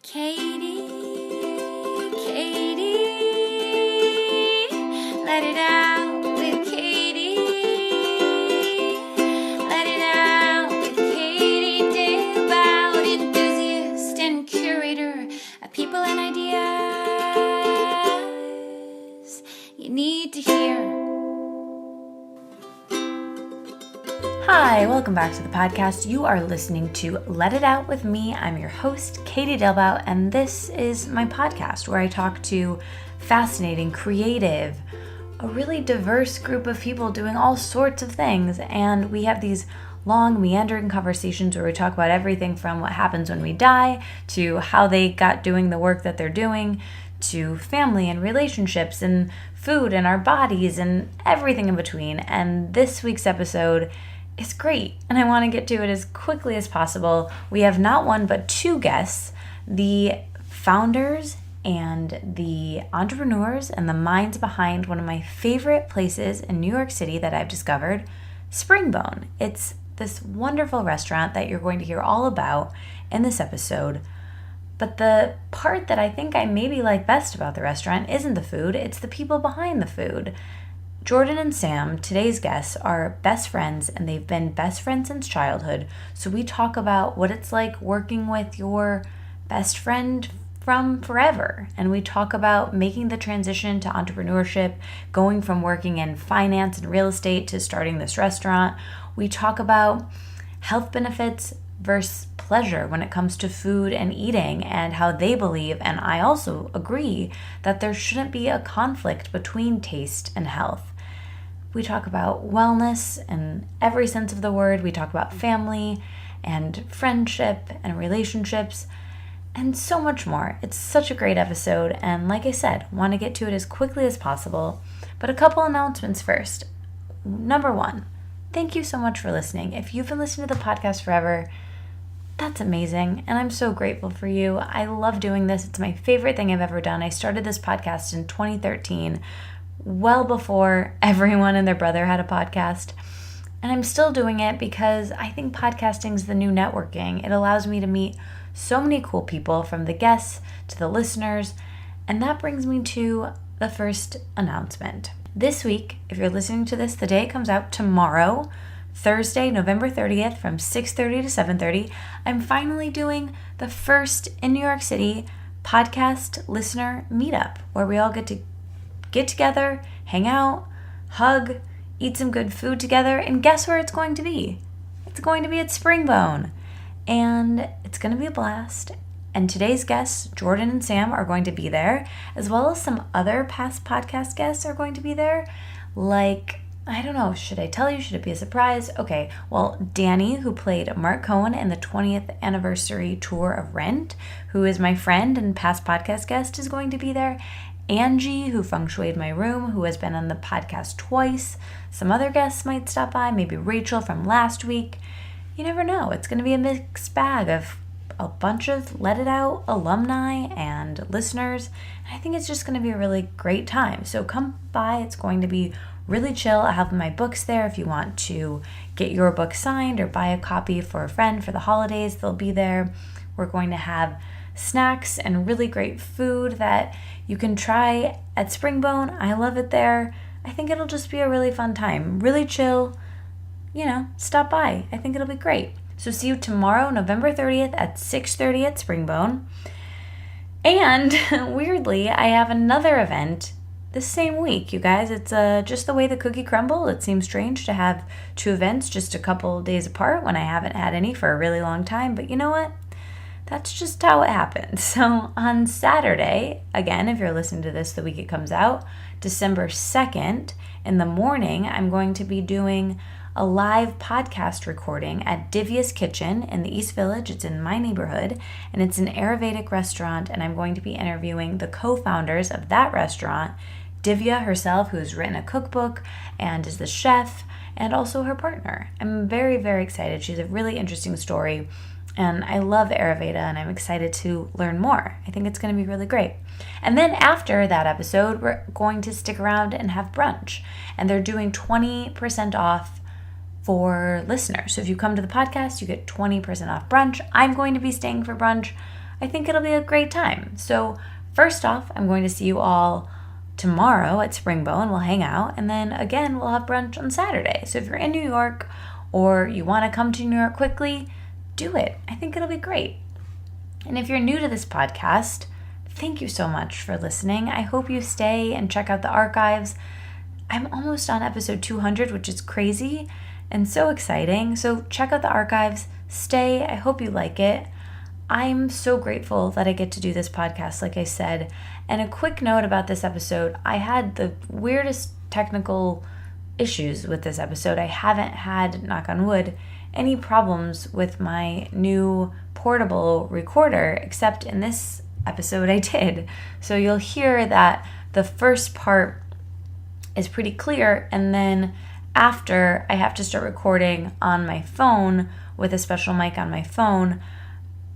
Katie, let it out with Katie. Let it out with Katie Dalebout, enthusiast and curator of people and ideas you need to hear. Hi, welcome back to the podcast. You are listening to Let It Out with me. I'm your host, Katie Dalebout, and this is my podcast where I talk to fascinating, creative, a really diverse group of people doing all sorts of things. And we have these long, meandering conversations where we talk about everything from what happens when we die to how they got doing the work that they're doing to family and relationships and food and our bodies and everything in between. And this week's episode is great, and I want to get to it as quickly as possible. We have not one but two guests, the founders and the entrepreneurs and the minds behind one of my favorite places in New York City that I've discovered, Springbone. It's this wonderful restaurant that you're going to hear all about in this episode. But the part that I think I maybe like best about the restaurant isn't the food, it's the people behind the food. Jordan and Sam, today's guests, are best friends, and they've been best friends since childhood. So we talk about what it's like working with your best friend from forever. And we talk about making the transition to entrepreneurship, going from working in finance and real estate to starting this restaurant. We talk about health benefits versus pleasure when it comes to food and eating, and how they believe, and I also agree, that there shouldn't be a conflict between taste and health. We talk about wellness in every sense of the word. We talk about family and friendship and relationships and so much more. It's such a great episode, and like I said, want to get to it as quickly as possible. But a couple announcements first. Number one, thank you so much for listening. If you've been listening to the podcast forever, that's amazing, and I'm so grateful for you. I love doing this. It's my favorite thing I've ever done. I started this podcast in 2013, well before everyone and their brother had a podcast. And I'm still doing it because I think podcasting is the new networking. It allows me to meet so many cool people, from the guests to the listeners. And that brings me to the first announcement. This week, if you're listening to this, the day it comes out tomorrow, Thursday, November 30th from 6:30 to 7:30, I'm finally doing the first in New York City podcast listener meetup, where we all get together, hang out, hug, eat some good food together, and guess where it's going to be? It's going to be at Springbone, and it's going to be a blast. And today's guests, Jordan and Sam, are going to be there, as well as some other past podcast guests are going to be there. Like, I don't know, should I tell you? Should it be a surprise? Okay, well, Danny, who played Mark Cohen in the 20th anniversary tour of Rent, who is my friend and past podcast guest, is going to be there. Angie, who feng shuied my room, who has been on the podcast twice. Some other guests might stop by, maybe Rachel from last week. You never know. It's going to be a mixed bag of a bunch of Let It Out alumni and listeners. And I think it's just going to be a really great time. So come by. It's going to be really chill. I have my books there if you want to get your book signed or buy a copy for a friend for the holidays. They'll be there. We're going to have snacks and really great food that you can try at Springbone. I love it there. I think it'll just be a really fun time. Really chill. Stop by. I think it'll be great. So see you tomorrow, November 30th at 6:30 at Springbone. And weirdly, I have another event this same week, you guys. It's just the way the cookie crumbled. It seems strange to have two events just a couple days apart when I haven't had any for a really long time. But you know what? That's just how it happens. So on Saturday, again, if you're listening to this the week it comes out, December 2nd, in the morning, I'm going to be doing a live podcast recording at Divya's Kitchen in the East Village. It's in my neighborhood, and it's an Ayurvedic restaurant, and I'm going to be interviewing the co-founders of that restaurant, Divya herself, who's written a cookbook and is the chef, and also her partner. I'm very, very excited. She's a really interesting story. And I love Ayurveda, and I'm excited to learn more. I think it's going to be really great. And then after that episode, we're going to stick around and have brunch. And they're doing 20% off for listeners. So if you come to the podcast, you get 20% off brunch. I'm going to be staying for brunch. I think it'll be a great time. So first off, I'm going to see you all tomorrow at Springbone. We'll hang out, and then again, we'll have brunch on Saturday. So if you're in New York or you want to come to New York quickly, do it. I think it'll be great. And if you're new to this podcast, thank you so much for listening. I hope you stay and check out the archives. I'm almost on episode 200, which is crazy and so exciting. So check out the archives, stay. I hope you like it. I'm so grateful that I get to do this podcast, like I said. And a quick note about this episode, I had the weirdest technical issues with this episode. I haven't had, knock on wood, any problems with my new portable recorder, except in this episode I did. So you'll hear that the first part is pretty clear, and then after I have to start recording on my phone with a special mic on my phone.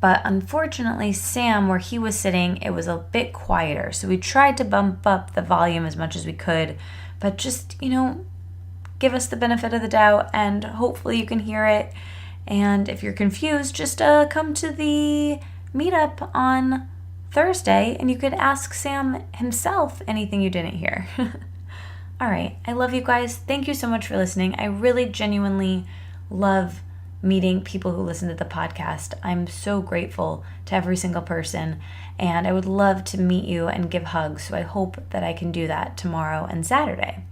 But unfortunately, Sam, where he was sitting, it was a bit quieter. So we tried to bump up the volume as much as we could, but just, give us the benefit of the doubt, and hopefully you can hear it. And if you're confused, just come to the meetup on Thursday, and you could ask Sam himself anything you didn't hear. All right, I love you guys. Thank you so much for listening. I really genuinely love meeting people who listen to the podcast. I'm so grateful to every single person, and I would love to meet you and give hugs. So I hope that I can do that tomorrow and Saturday.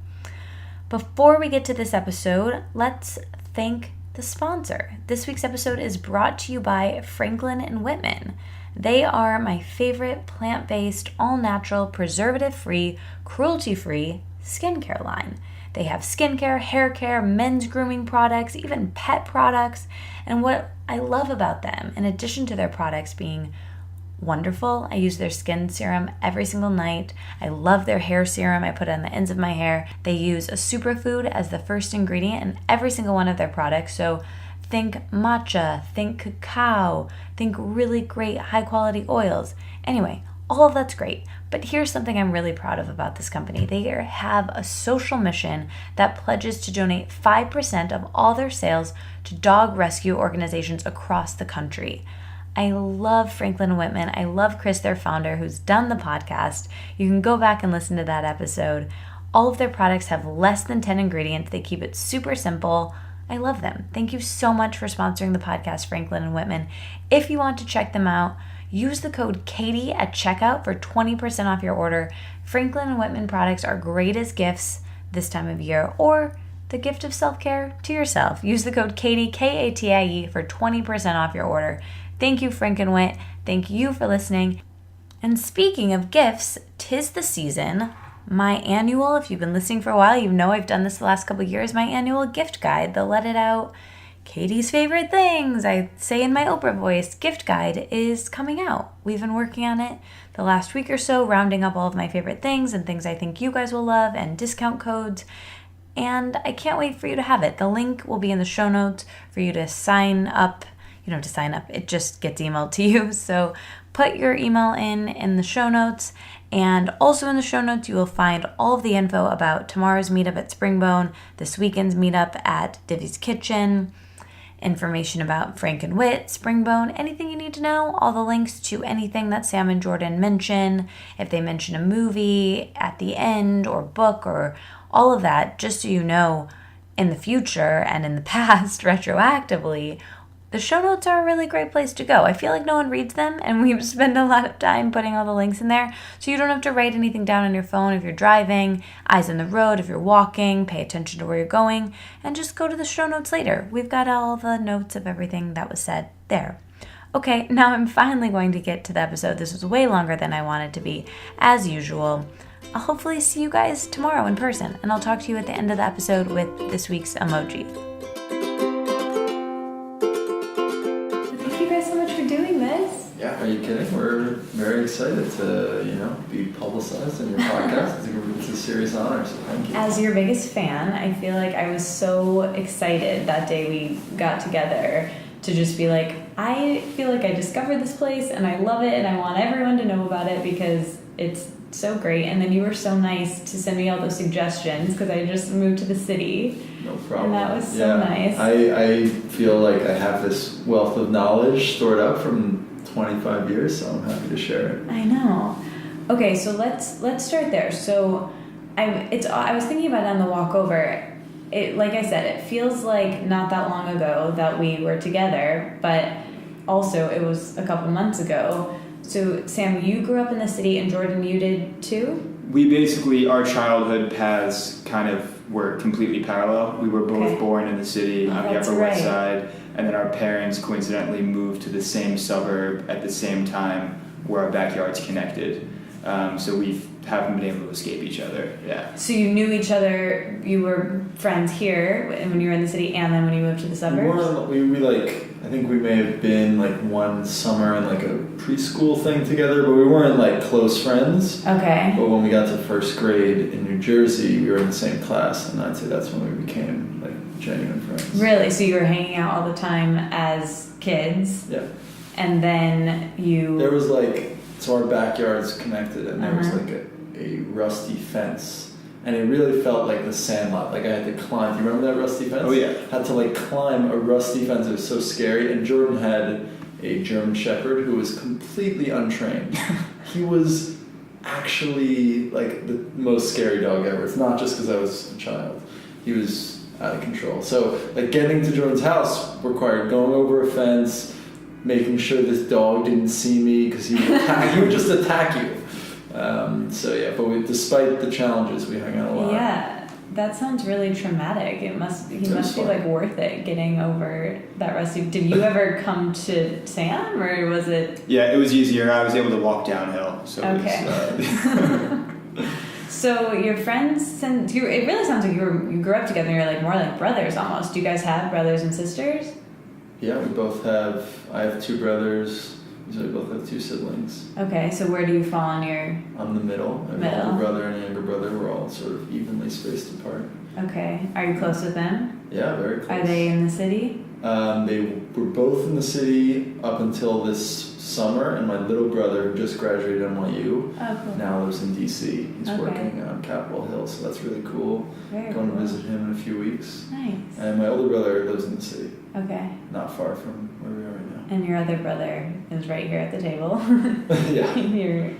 Before we get to this episode, let's thank the sponsor. This week's episode is brought to you by Franklin and Whitman. They are my favorite plant-based, all-natural, preservative-free, cruelty-free skincare line. They have skincare, hair care, men's grooming products, even pet products. And what I love about them, in addition to their products being wonderful, I use their skin serum every single night. I love their hair serum. I put it on the ends of my hair. They use a superfood as the first ingredient in every single one of their products. So think matcha, think cacao, think really great high quality oils. Anyway, all of that's great. But here's something I'm really proud of about this company. They have a social mission that pledges to donate 5% of all their sales to dog rescue organizations across the country. I love Franklin Whitman. I love Chris, their founder, who's done the podcast. You can go back and listen to that episode. All of their products have less than 10 ingredients. They keep it super simple. I love them. Thank you so much for sponsoring the podcast, Franklin and Whitman. If you want to check them out, use the code Katie at checkout for 20% off your order. Franklin and Whitman products are great as gifts this time of year, or the gift of self-care to yourself. Use the code Katie, K-A-T-I-E, for 20% off your order. Thank you, Frank and Whit. Thank you for listening. And speaking of gifts, 'tis the season. My annual, if you've been listening for a while, you know I've done this the last couple of years, my annual gift guide, the Let It Out Katie's Favorite Things, I say in my Oprah voice, gift guide is coming out. We've been working on it the last week or so, rounding up all of my favorite things and things I think you guys will love and discount codes. And I can't wait for you to have it. The link will be in the show notes for you to sign up. You don't have to sign up. It just gets emailed to you. So put your email in the show notes. And also in the show notes, you will find all of the info about tomorrow's meetup at Springbone, this weekend's meetup at Divvy's Kitchen, information about Frank and Whit, Springbone, anything you need to know, all the links to anything that Sam and Jordan mention, if they mention a movie at the end or book or all of that, just so you know in the future and in the past retroactively. The show notes are a really great place to go. I feel like no one reads them, and we spend a lot of time putting all the links in there, so you don't have to write anything down on your phone if you're driving, eyes on the road, if you're walking, pay attention to where you're going, and just go to the show notes later. We've got all the notes of everything that was said there. Okay, now I'm finally going to get to the episode. This was way longer than I wanted to be, as usual. I'll hopefully see you guys tomorrow in person, and I'll talk to you at the end of the episode with this week's emoji. Yeah, are you kidding? We're very excited to, be publicized in your podcast. It's a serious honor, so thank you. As your biggest fan, I feel like I was so excited that day we got together to just be like, I feel like I discovered this place and I love it and I want everyone to know about it because it's so great. And then you were so nice to send me all those suggestions because I just moved to the city. No problem. And that was so nice. I feel like I have this wealth of knowledge stored up from 25 years, so I'm happy to share it. I know. Okay, so let's start there. So I was thinking about it on the walk over. Like I said, it feels like not that long ago that we were together, but also it was a couple months ago. So Sam, you grew up in the city, and Jordan, you did too? We basically, our childhood paths kind of were completely parallel. We were both born in the city on the Upper West Side, and then our parents coincidentally moved to the same suburb at the same time where our backyards connected. So we haven't been able to escape each other. Yeah. So you knew each other, you were friends here when you were in the city, and then when you moved to the suburbs? I think we may have been like one summer in like a preschool thing together, but we weren't like close friends. Okay. But when we got to first grade in New Jersey, we were in the same class, and I'd say that's when we became like genuine friends. Really? So you were hanging out all the time as kids? Yeah. And then There was so our backyards connected, and there was like a rusty fence. And it really felt like the Sandlot. Like I had to climb. Do you remember that rusty fence? Oh yeah. Had to climb a rusty fence. It was so scary. And Jordan had a German Shepherd who was completely untrained. He was actually like the most scary dog ever. It's not just because I was a child. He was out of control. So getting to Jordan's house required going over a fence, making sure this dog didn't see me because he would attack. He would just attack you. But despite the challenges, we hung out a lot. Yeah, that sounds really traumatic. He must be worth it getting over that rusty. Did you ever come to Sam, or was it? Yeah, it was easier. I was able to walk downhill. So okay. So your friends, it really sounds like you grew up together. You're more like brothers almost. Do you guys have brothers and sisters? Yeah, I have two brothers. So we both have two siblings. Okay, so where do you fall on your... I'm the middle. I have an older brother and a younger brother. We're all sort of evenly spaced apart. Okay. Are you close with them? Yeah, very close. Are they in the city? They were both in the city up until this summer, and my little brother, who just graduated NYU, now lives in D.C. He's working on Capitol Hill, so that's really cool. Very Going cool. to visit him in a few weeks. Nice. And my older brother lives in the city. Okay. Not far from where we are right now. And your other brother is right here at the table. Yeah. Your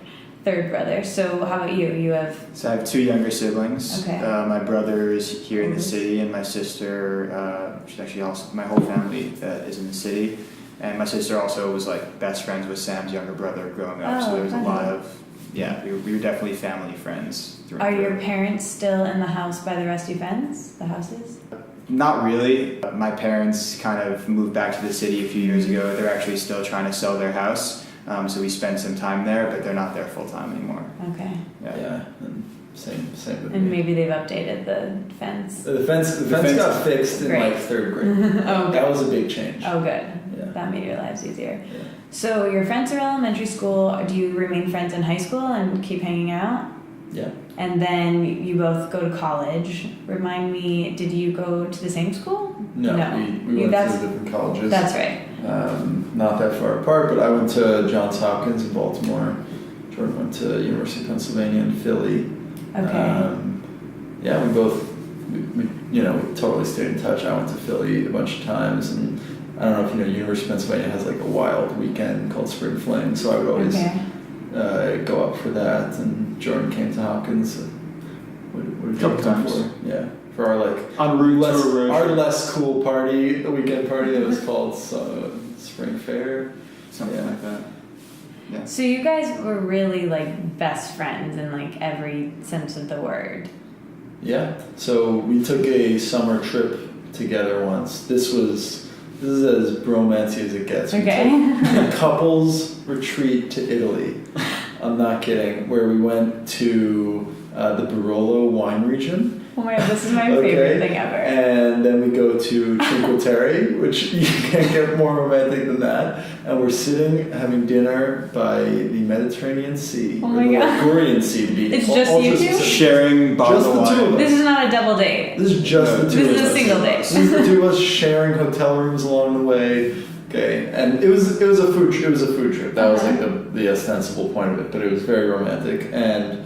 third brother. So how about you? You have... So I have two younger siblings. Okay. My brother is here in the city, and my sister, she's actually also, my whole family is in the city. And my sister also was best friends with Sam's younger brother growing up. So there was a lot of, we were definitely family friends. Are your parents still in the house by the rusty fence? The houses? Not really. My parents kind of moved back to the city a few years ago. They're actually still trying to sell their house. So we spent some time there, but they're not there full time anymore. Okay. Yeah. And same with And me. maybe they've updated the fence. The fence got fixed in third grade. That was a big change. Oh, good. Yeah. That made your lives easier. Yeah. So your friends are elementary school. Do you remain friends in high school and keep hanging out? Yeah. And then you both go to college. Remind me, did you go to the same school? No. We went to different colleges. That's right. Not that far apart, but I went to Johns Hopkins in Baltimore. Jordan went to University of Pennsylvania in Philly. Okay. We totally stayed in touch. I went to Philly a bunch of times, and I don't know if you know, University of Pennsylvania has a wild weekend called Spring Fling, so I would always go up for that. And Jordan came to Hopkins. What did you come for? Yeah, for our en route to a road our trip. less cool party, the weekend party that was called Spring Fair, something like that. Yeah. So you guys were really best friends in every sense of the word. Yeah. So we took a summer trip together once. This is as bromancy as it gets. Okay. We took a couples retreat to Italy. I'm not kidding. Where we went to the Barolo wine region. Oh my God, this is my favorite thing ever. And then we go to Cinque Terre, which you can't get more romantic than that. And we're sitting having dinner by the Mediterranean Sea. Oh my or the God. Ligurian Sea to be. It's just you two? Sharing bottles of Just the two of wine. us. This is not a double date. This is just the two of us. This is a single date. This is the two of us sharing hotel rooms along the way. Okay, and it was a food trip. That was the ostensible point of it, but it was very romantic. And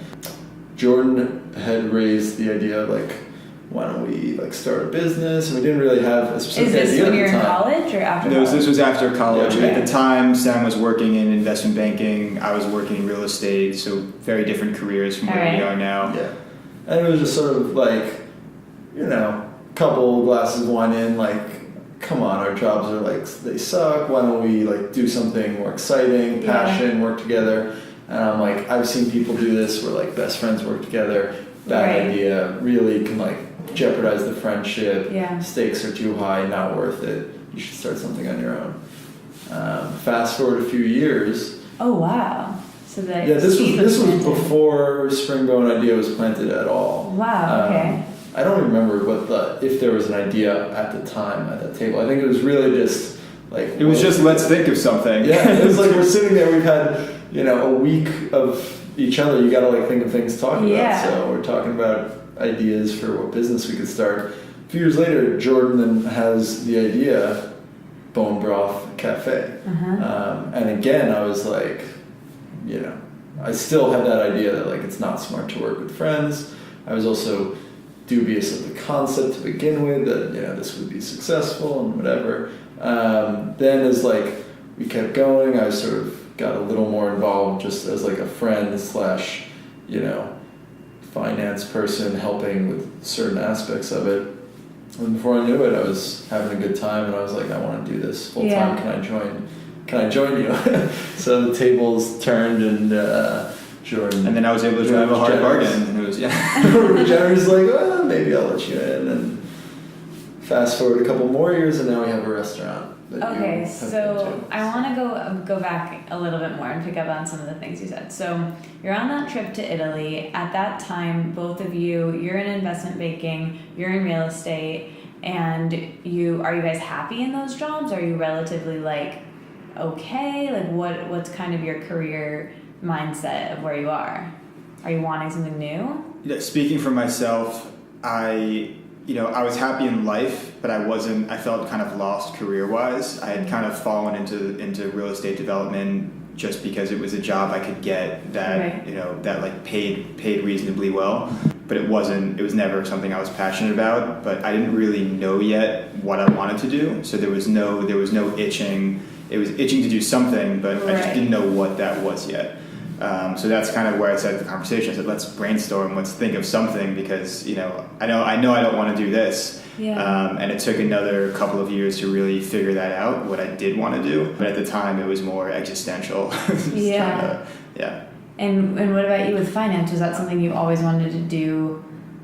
Jordan had raised the idea of why don't we like start a business? And we didn't really have a specific idea. Is this when at you're the in time. college or after No, college? this was after college. Yeah. At the time, Sam was working in investment banking. I was working in real estate, so very different careers from where we are now. Yeah. And it was just sort of like, you know, couple glasses of wine in, like, come on, our jobs are like, they suck. Why don't we like do something more exciting, passion, work together? And I'm like, I've seen people do this where like best friends work together. Bad idea, really can like jeopardize the friendship. Stakes are too high, not worth it. You should start something on your own. Fast forward a few years. Oh wow! So that this was before Springbone idea was planted at all. Wow. Okay. I don't remember if there was an idea at the time at that table. I think it was really just like it was just let's think of something. Yeah, it was like we're sitting there. We've had a week of each other. You got to like think of things to talk about. So we're talking about ideas for what business we could start. A few years later, Jordan then has the idea, Bone Broth Cafe, and again I was like, I still had that idea that like it's not smart to work with friends. I was also dubious of the concept to begin with, that this would be successful and whatever. Then as like we kept going, I sort of got a little more involved just as like a friend / finance person helping with certain aspects of it. And before I knew it, I was having a good time and I was like, I want to do this full time. Can I join you? So the tables turned and Jordan. And then I was able to drive a hard bargain. And it was, Jenner's like, well, maybe I'll let you in. And fast forward a couple more years, and now we have a restaurant. Okay, so I want to go back a little bit more and pick up on some of the things you said. So you're on that trip to Italy. At that time, both of you're in investment banking, you're in real estate, and are you guys happy in those jobs? Are you relatively like okay? Like what's kind of your career mindset of where you are? Are you wanting something new? Speaking for myself, I was happy in life, but I felt kind of lost career-wise. I had kind of fallen into real estate development just because it was a job I could get that, that like paid reasonably well. But it was never something I was passionate about, but I didn't really know yet what I wanted to do. So there was no itching. It was itching to do something, but I just didn't know what that was yet. So that's kind of where I started the conversation. I said, let's brainstorm, let's think of something, because I know I don't want to do this. And it took another couple of years to really figure that out, what I did want to do. But at the time, it was more existential. And what about you with finance? Was that something you always wanted to do,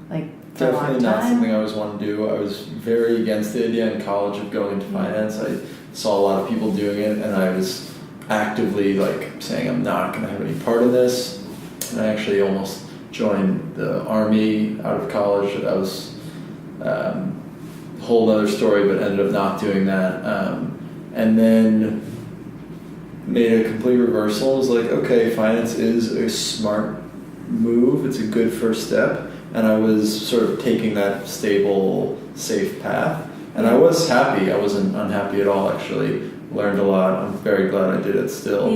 like for a long time? Definitely not something I always wanted to do. I was very against the idea in college of going into finance. I saw a lot of people doing it, and I was actively like saying I'm not going to have any part in this. And I actually almost joined the army out of college. That was a whole other story, but ended up not doing that. And then made a complete reversal. I was like, okay, finance is a smart move. It's a good first step. And I was sort of taking that stable, safe path. And I was happy. I wasn't unhappy at all, actually. Learned a lot. I'm very glad I did it still.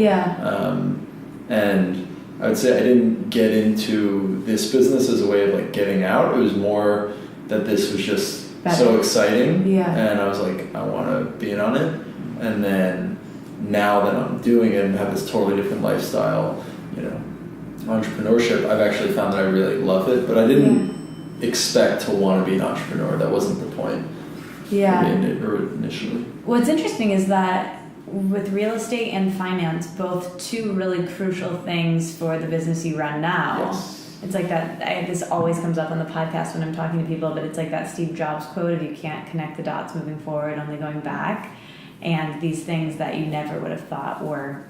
And I would say I didn't get into this business as a way of like getting out. It was more that this was just so exciting. And I was like, I want to be in on it. And then now that I'm doing it and have this totally different lifestyle, entrepreneurship, I've actually found that I really love it. But I didn't expect to want to be an entrepreneur. That wasn't the point. Initially. What's interesting is that with real estate and finance, both two really crucial things for the business you run now. It's like that. This always comes up on the podcast when I'm talking to people, but it's like that Steve Jobs quote of you can't connect the dots moving forward, only going back. And these things that you never would have thought were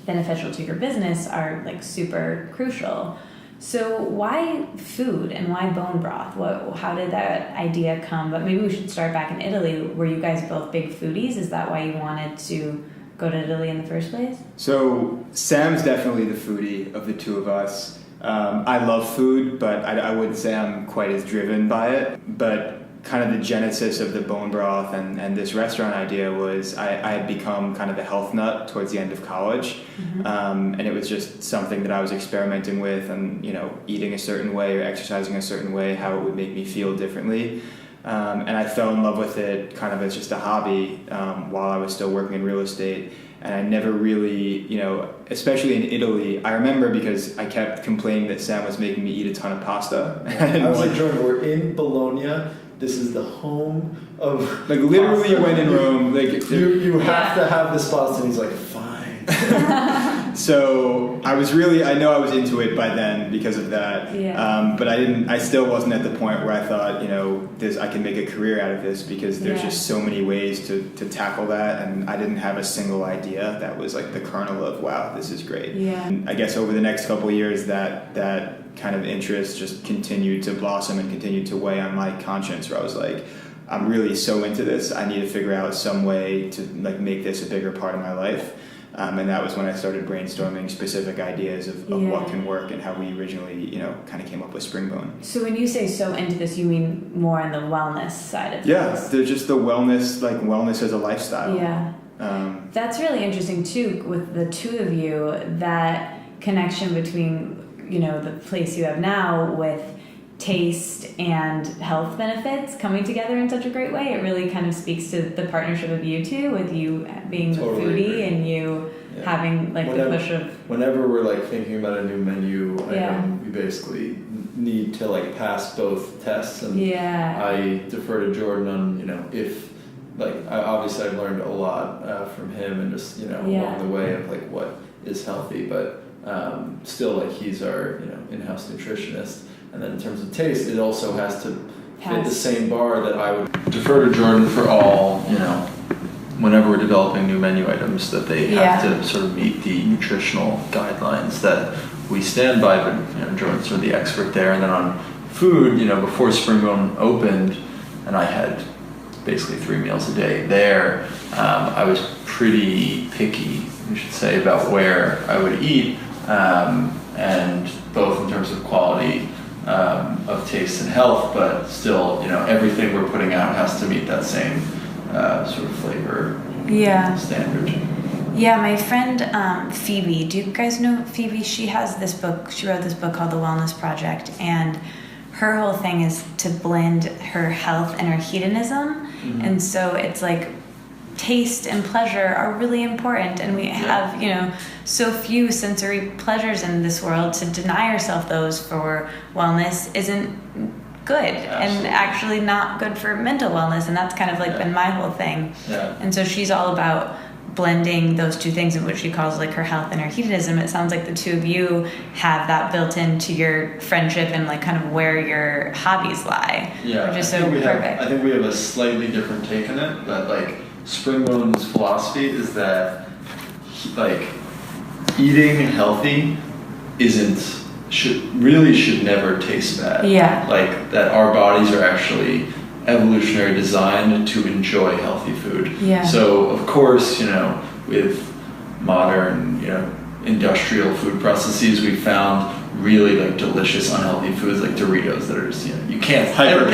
beneficial to your business are like super crucial. So why food and why bone broth? How did that idea come? But maybe we should start back in Italy. Were you guys both big foodies? Is that why you wanted to go to Italy in the first place? So Sam's definitely the foodie of the two of us. I love food, but I wouldn't say I'm quite as driven by it. But kind of the genesis of the bone broth and this restaurant idea was I had become kind of a health nut towards the end of college. And it was just something that I was experimenting with, and, you know, eating a certain way or exercising a certain way, how it would make me feel differently. And I fell in love with it kind of as just a hobby while I was still working in real estate. And I never really, you know, especially in Italy, I remember because I kept complaining that Sam was making me eat a ton of pasta. I was like, Jordan, we're in Bologna. This is the home of like literally pasta. when in Rome, like you have to have this pasta, and he's like, fine. So I know I was into it by then because of that. But I still wasn't at the point where I thought, you know, I can make a career out of this, because there's just so many ways to tackle that, and I didn't have a single idea that was like the kernel of, wow, this is great. And I guess over the next couple of years that kind of interest just continued to blossom and continued to weigh on my conscience, where I was like, I'm really so into this, I need to figure out some way to like make this a bigger part of my life. And that was when I started brainstorming specific ideas of what can work, and how we originally, you know, kind of came up with Springbone. So when you say so into this, you mean more on the wellness side of things? Yeah, they're just the wellness as a lifestyle. Yeah. That's really interesting too, with the two of you, that connection between, you know, the place you have now with taste and health benefits coming together in such a great way. It really kind of speaks to the partnership of you two, with you being the foodie agree. And you having like the push of... Whenever we're like thinking about a new menu item, we basically need to like pass both tests, and I defer to Jordan on, you know, if like obviously I've learned a lot from him, and just, you know, along the way of like what is healthy, but still like he's our, you know, in-house nutritionist. And then in terms of taste, it also has to fit the same bar that I would defer to Jordan for all, you know, whenever we're developing new menu items, that they have to sort of meet the nutritional guidelines that we stand by. But, you know, Jordan's sort of the expert there. And then on food, you know, before Springbone opened, and I had basically 3 meals a day there, I was pretty picky, we should say, about where I would eat, and both in terms of quality, of taste and health, but still, you know, everything we're putting out has to meet that same sort of flavor standard. Yeah, my friend Phoebe, do you guys know Phoebe? She wrote this book called The Wellness Project, and her whole thing is to blend her health and her hedonism. And so it's like taste and pleasure are really important, and we have, you know, so few sensory pleasures in this world. To deny ourselves those for wellness isn't good. And actually not good for mental wellness, and that's kind of like been my whole thing. And so she's all about blending those two things, in which she calls like her health and her hedonism. It sounds like the two of you have that built into your friendship and like kind of where your hobbies lie, which is so perfect. I think we have a slightly different take on it, but like Springbone's philosophy is that like eating healthy should never taste bad. Like that our bodies are actually evolutionary designed to enjoy healthy food. So of course, you know, with modern, you know, industrial food processes, we found really like delicious unhealthy foods like Doritos that are just, you know, you can't hyper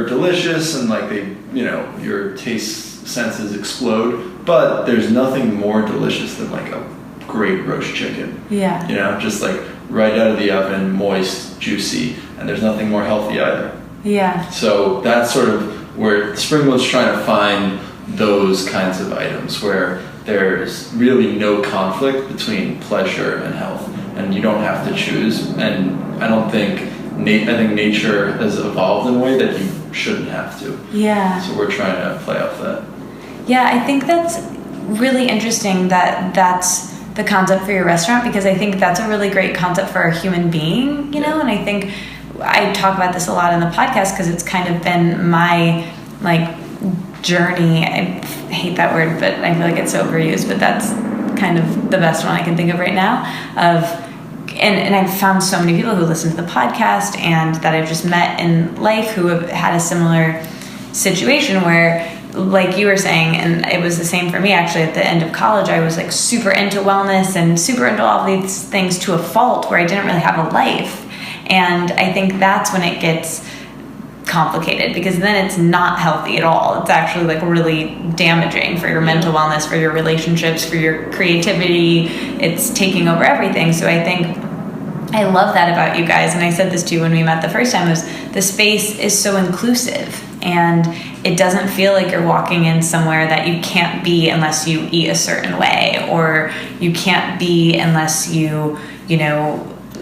delicious, and like they, you know, your taste senses explode, but there's nothing more delicious than like a great roast chicken. You know, just like right out of the oven, moist, juicy, and there's nothing more healthy either. So that's sort of where Springbone's trying to find those kinds of items where there's really no conflict between pleasure and health, and you don't have to choose. And I think nature has evolved in a way that you shouldn't have to. So we're trying to play off that. I think that's really interesting that that's the concept for your restaurant, because I think that's a really great concept for a human being, you know. And I think I talk about this a lot in the podcast because it's kind of been my like journey. I hate that word, but I feel like it's so overused, but that's kind of the best one I can think of right now. And I've found so many people who listen to the podcast and that I've just met in life who have had a similar situation where, like you were saying, and it was the same for me actually at the end of college, I was like super into wellness and super into all these things to a fault where I didn't really have a life. And I think that's when it gets complicated, because then it's not healthy at all. It's actually like really damaging for your mental wellness, for your relationships, for your creativity. It's taking over everything. So I think I love that about you guys. And I said this to you when we met the first time, was the space is so inclusive, and it doesn't feel like you're walking in somewhere that you can't be unless you eat a certain way, or you can't be unless you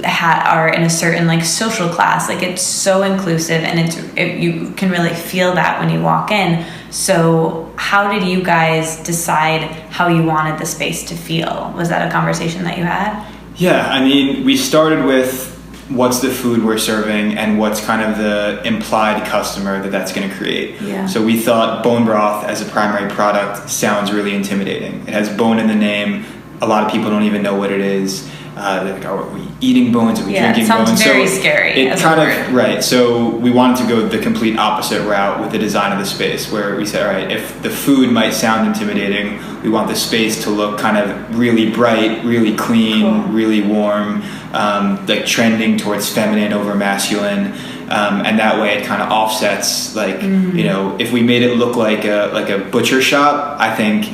are in a certain like social class. Like, it's so inclusive, and you can really feel that when you walk in. So how did you guys decide how you wanted the space to feel? Was that a conversation that you had? Yeah, I mean, we started with what's the food we're serving and what's kind of the implied customer that's going to create. Yeah. So we thought bone broth as a primary product sounds really intimidating. It has bone in the name. A lot of people don't even know what it is. They're like, are we eating bones? Are we drinking it sounds bones? very so scary. It kind of, right. So we wanted to go the complete opposite route with the design of the space, where we said, all right, if the food might sound intimidating, we want the space to look kind of really bright, really clean, really warm, like trending towards feminine over masculine. And that way it kind of offsets, like, if we made it look like a butcher shop, I think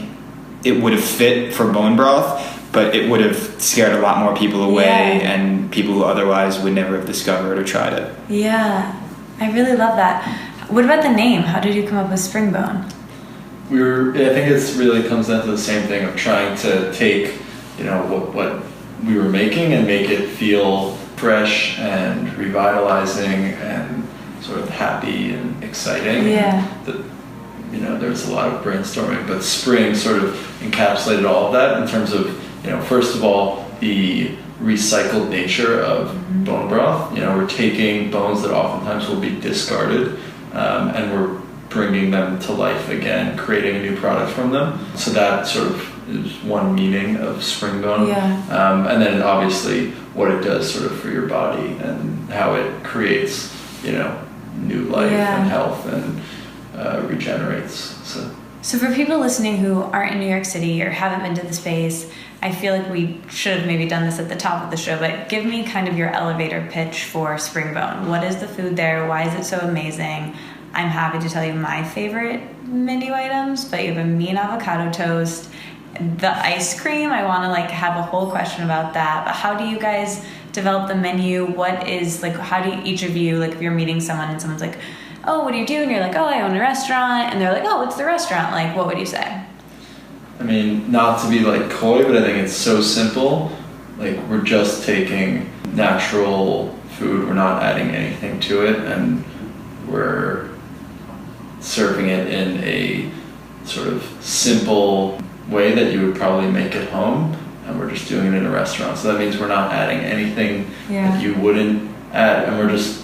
it would have fit for bone broth, but it would have scared a lot more people away, and people who otherwise would never have discovered or tried it. Yeah, I really love that. What about the name? How did you come up with Springbone? I think it really comes down to the same thing of trying to take, what we were making and make it feel fresh and revitalizing and sort of happy and exciting. Yeah. There's a lot of brainstorming, but Spring sort of encapsulated all of that in terms of, first of all, the recycled nature of bone broth. We're taking bones that oftentimes will be discarded, and we're bringing them to life again, creating a new product from them. So that sort of is one meaning of Springbone. Yeah. And then obviously what it does sort of for your body and how it creates, new life and health and regenerates. So for people listening who aren't in New York City or haven't been to the space, I feel like we should have maybe done this at the top of the show, but give me kind of your elevator pitch for Springbone. What is the food there? Why is it so amazing? I'm happy to tell you my favorite menu items, but you have a mean avocado toast. The ice cream, I want to have a whole question about that. But how do you guys develop the menu? What is, how do each of you, if you're meeting someone and someone's like, oh, what do you do? And you're like, oh, I own a restaurant. And they're like, oh, what's the restaurant? What would you say? I mean, not to be coy, but I think it's so simple. We're just taking natural food. We're not adding anything to it. And we're serving it in a sort of simple way that you would probably make at home. And we're just doing it in a restaurant. So that means we're not adding anything that you wouldn't add. And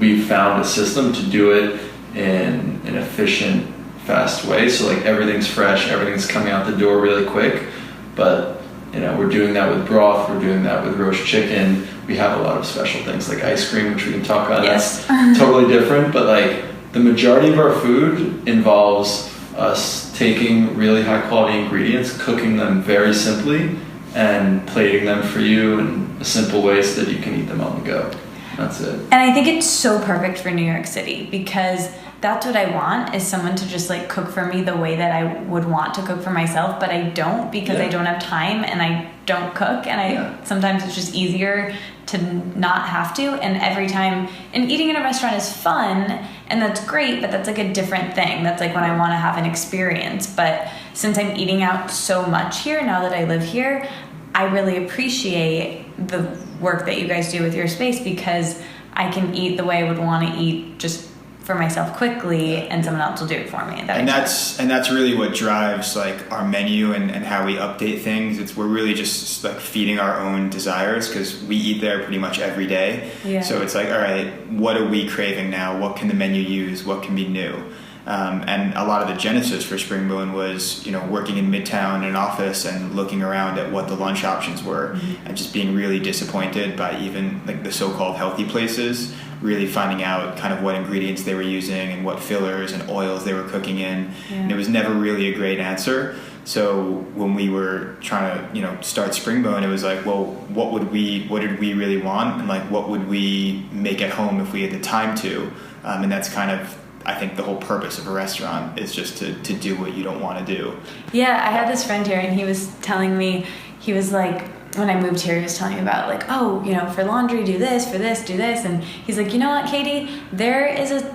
we found a system to do it in an efficient, fast way. So everything's fresh, everything's coming out the door really quick. But we're doing that with broth, we're doing that with roast chicken. We have a lot of special things like ice cream, which we can talk about. Yes. That's totally different. But the majority of our food involves us taking really high quality ingredients, cooking them very simply, and plating them for you in a simple way so that you can eat them on the go. That's it. And I think it's so perfect for New York City, because that's what I want, is someone to just cook for me the way that I would want to cook for myself, but I don't, because I don't have time and I don't cook, and sometimes it's just easier to not have to. And every time, and eating in a restaurant is fun and that's great, but that's a different thing. That's when I want to have an experience. But since I'm eating out so much here now that I live here, I really appreciate the work that you guys do with your space, because I can eat the way I would want to eat just for myself quickly, and someone else will do it for me. And that's really what drives our menu and how we update things. We're really just feeding our own desires, because we eat there pretty much every day. So it's all right, what are we craving now? What can the menu use? What can be new? And a lot of the genesis for Springbone was, working in Midtown in an office and looking around at what the lunch options were, and just being really disappointed by even the so-called healthy places, really finding out kind of what ingredients they were using and what fillers and oils they were cooking in. And it was never really a great answer. So when we were trying to, start Springbone, it was well, what did we really want? And what would we make at home if we had the time to? And that's kind of, I think, the whole purpose of a restaurant is just to do what you don't want to do. Yeah, I had this friend here, and he was telling me, he was like, when I moved here, he was telling me about like, oh, you know, for laundry, do this, for this, do this. And he's like, you know what, Katie, there is a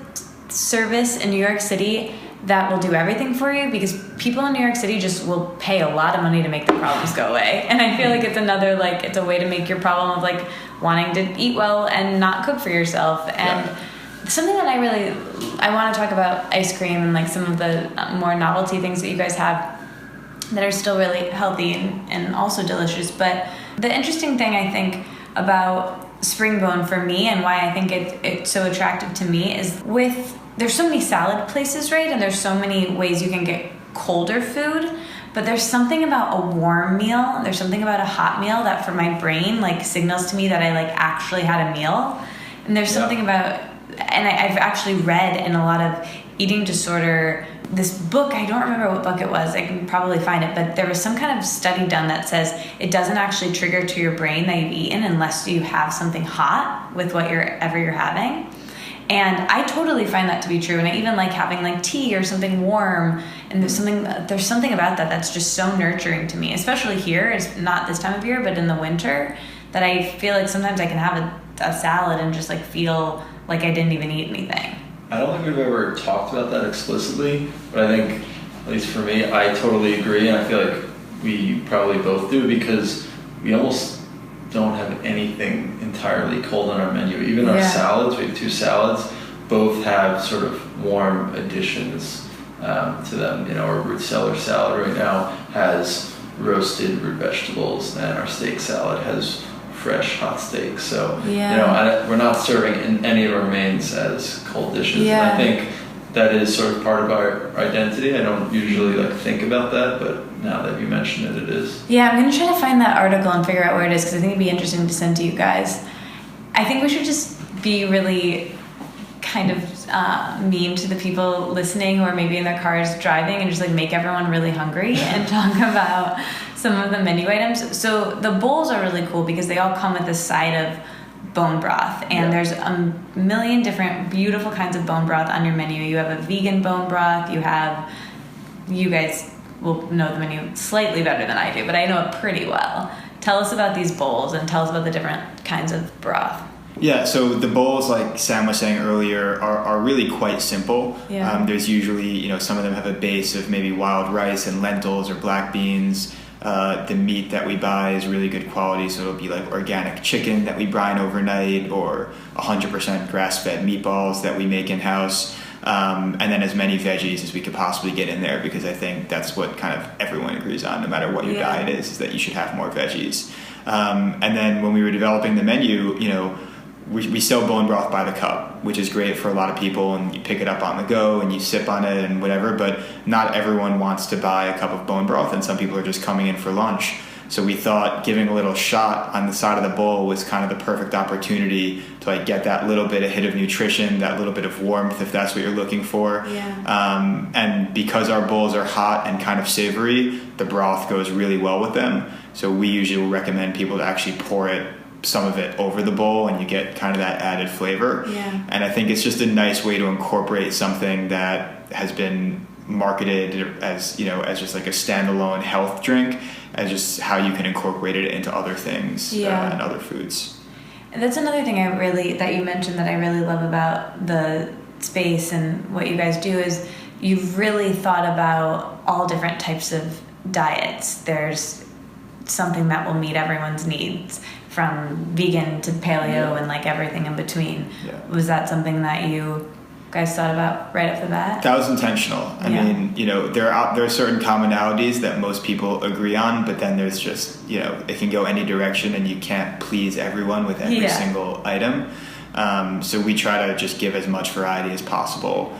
service in New York City that will do everything for you, because people in New York City just will pay a lot of money to make their problems go away. And I feel like it's another, like, it's a way to make your problem of like wanting to eat well and not cook for yourself. And something that I want to talk about ice cream and like some of the more novelty things that you guys have that are still really healthy and also delicious. But the interesting thing I think about Springbone for me, and why I think it's so attractive to me, is there's so many salad places, right? And there's so many ways you can get colder food, but there's something about a warm meal, there's something about a hot meal that for my brain like signals to me that I like actually had a meal. And there's something about, and I've actually read in a lot of eating disorder, this book, I don't remember what book it was, I can probably find it, but there was some kind of study done that says it doesn't actually trigger to your brain that you've eaten unless you have something hot with whatever you're having. And I totally find that to be true. And I even like having like tea or something warm. And there's something about that that's just so nurturing to me, especially here. It's not this time of year, but in the winter, that I feel like sometimes I can have a salad and just like feel like I didn't even eat anything. I don't think we've ever talked about that explicitly, but I think, at least for me, I totally agree, and I feel like we probably both do, because we almost don't have anything entirely cold on our menu. Even our salads, we have 2 salads, both have sort of warm additions to them. You know, our root cellar salad right now has roasted root vegetables, and our steak salad has fresh hot steak. So you know, we're not serving any of our mains as cold dishes. And I think that is sort of part of our identity. I don't usually like think about that, but now that you mention it, it is. Yeah, I'm gonna try to find that article and figure out where it is, because I think it'd be interesting to send to you guys. I think we should just be really kind of mean to the people listening, or maybe in their cars driving, and just like make everyone really hungry and talk about some of the menu items. So the bowls are really cool because they all come with a side of bone broth, and there's a million different beautiful kinds of bone broth on your menu. You have a vegan bone broth, you guys will know the menu slightly better than I do, but I know it pretty well. Tell us about these bowls and tell us about the different kinds of broth. Yeah, so the bowls, like Sam was saying earlier, are really quite simple. There's usually, you know, some of them have a base of maybe wild rice and lentils or black beans. The meat that we buy is really good quality, so it'll be like organic chicken that we brine overnight, or 100% grass-fed meatballs that we make in-house, and then as many veggies as we could possibly get in there, because I think that's what kind of everyone agrees on, no matter what your diet is that you should have more veggies. And then when we were developing the menu, you know, we sell bone broth by the cup, which is great for a lot of people, and you pick it up on the go and you sip on it and whatever, but not everyone wants to buy a cup of bone broth, and some people are just coming in for lunch. So we thought giving a little shot on the side of the bowl was kind of the perfect opportunity to like get that little bit of hit of nutrition, that little bit of warmth, if that's what you're looking for. And because our bowls are hot and kind of savory, the broth goes really well with them. So we usually recommend people to actually pour some of it over the bowl, and you get kind of that added flavor. And I think it's just a nice way to incorporate something that has been marketed as, you know, as just like a standalone health drink, as just how you can incorporate it into other things and other foods. And that's another thing that you mentioned that I really love about the space and what you guys do, is you've really thought about all different types of diets. There's something that will meet everyone's needs, from vegan to paleo and like everything in between. Was that something that you guys thought about right off the bat? That was intentional. I mean, you know, there are certain commonalities that most people agree on, but then there's just, you know, it can go any direction and you can't please everyone with every single item. So we try to just give as much variety as possible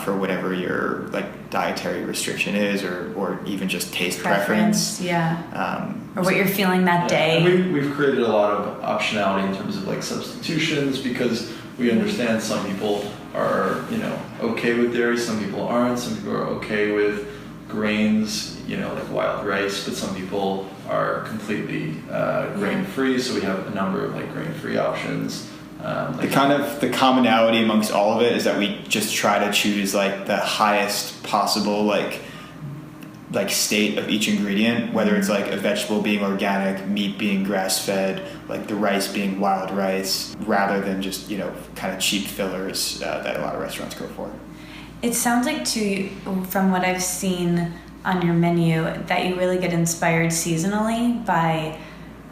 for whatever your like dietary restriction is, or even just taste preference. Or what you're feeling that day. We've created a lot of optionality in terms of like substitutions, because we understand some people are, you know, okay with dairy, some people aren't, some people are okay with grains, you know, like wild rice, but some people are completely grain-free, so we have a number of like grain-free options. The commonality amongst all of it is that we just try to choose like the highest possible like state of each ingredient, whether it's like a vegetable being organic, meat being grass-fed, like the rice being wild rice, rather than just, you know, kind of cheap fillers that a lot of restaurants go for. It sounds like, too, from what I've seen on your menu, that you really get inspired seasonally by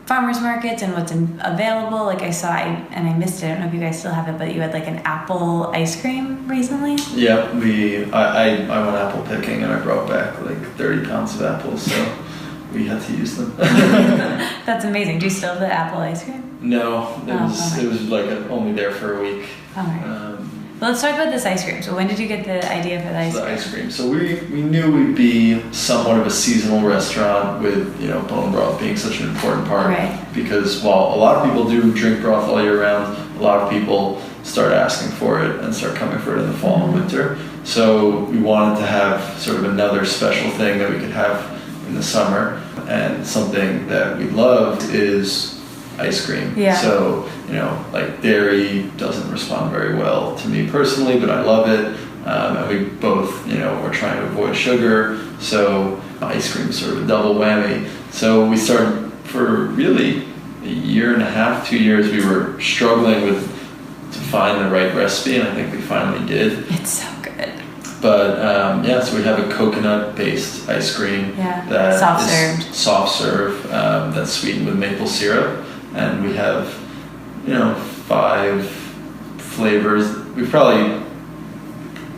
farmers markets and what's available. Like I saw, and I missed it, I don't know if you guys still have it, but you had like an apple ice cream recently? Yeah, I went apple picking and I brought back like 30 pounds of apples, so we had to use them. That's amazing. Do you still have the apple ice cream? No, it was like only there for a week. Well, let's talk about this ice cream. So when did you get the idea for the ice cream? So we knew we'd be somewhat of a seasonal restaurant with, you know, bone broth being such an important part. Right. Because while a lot of people do drink broth all year round, a lot of people start asking for it and start coming for it in the fall and winter. So we wanted to have sort of another special thing that we could have in the summer. And something that we loved is ice cream. Yeah. So, you know, like dairy doesn't respond very well to me personally, but I love it. And we both, you know, we're trying to avoid sugar. So ice cream is sort of a double whammy. So we started for really a year and a half, 2 years, we were struggling to find the right recipe, and I think we finally did. It's so good. But so we have a coconut-based ice cream that is soft serve, that's sweetened with maple syrup. And we have, you know, 5 flavors. We've probably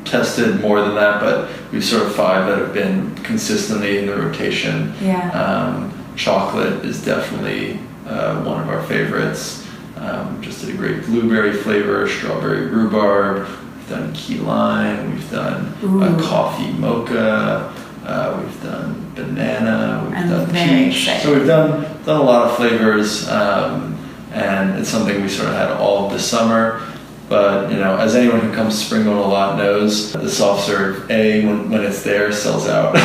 tested more than that, but we've sort of 5 that have been consistently in the rotation. Yeah. Chocolate is definitely one of our favorites. Just did a great blueberry flavor, strawberry rhubarb. We've done key lime. We've done a coffee mocha. We've done banana, we've done peach. So we've done a lot of flavors, and it's something we sort of had all of the summer. But, you know, as anyone who comes to Springbone a lot knows, the soft serve, when it's there, sells out a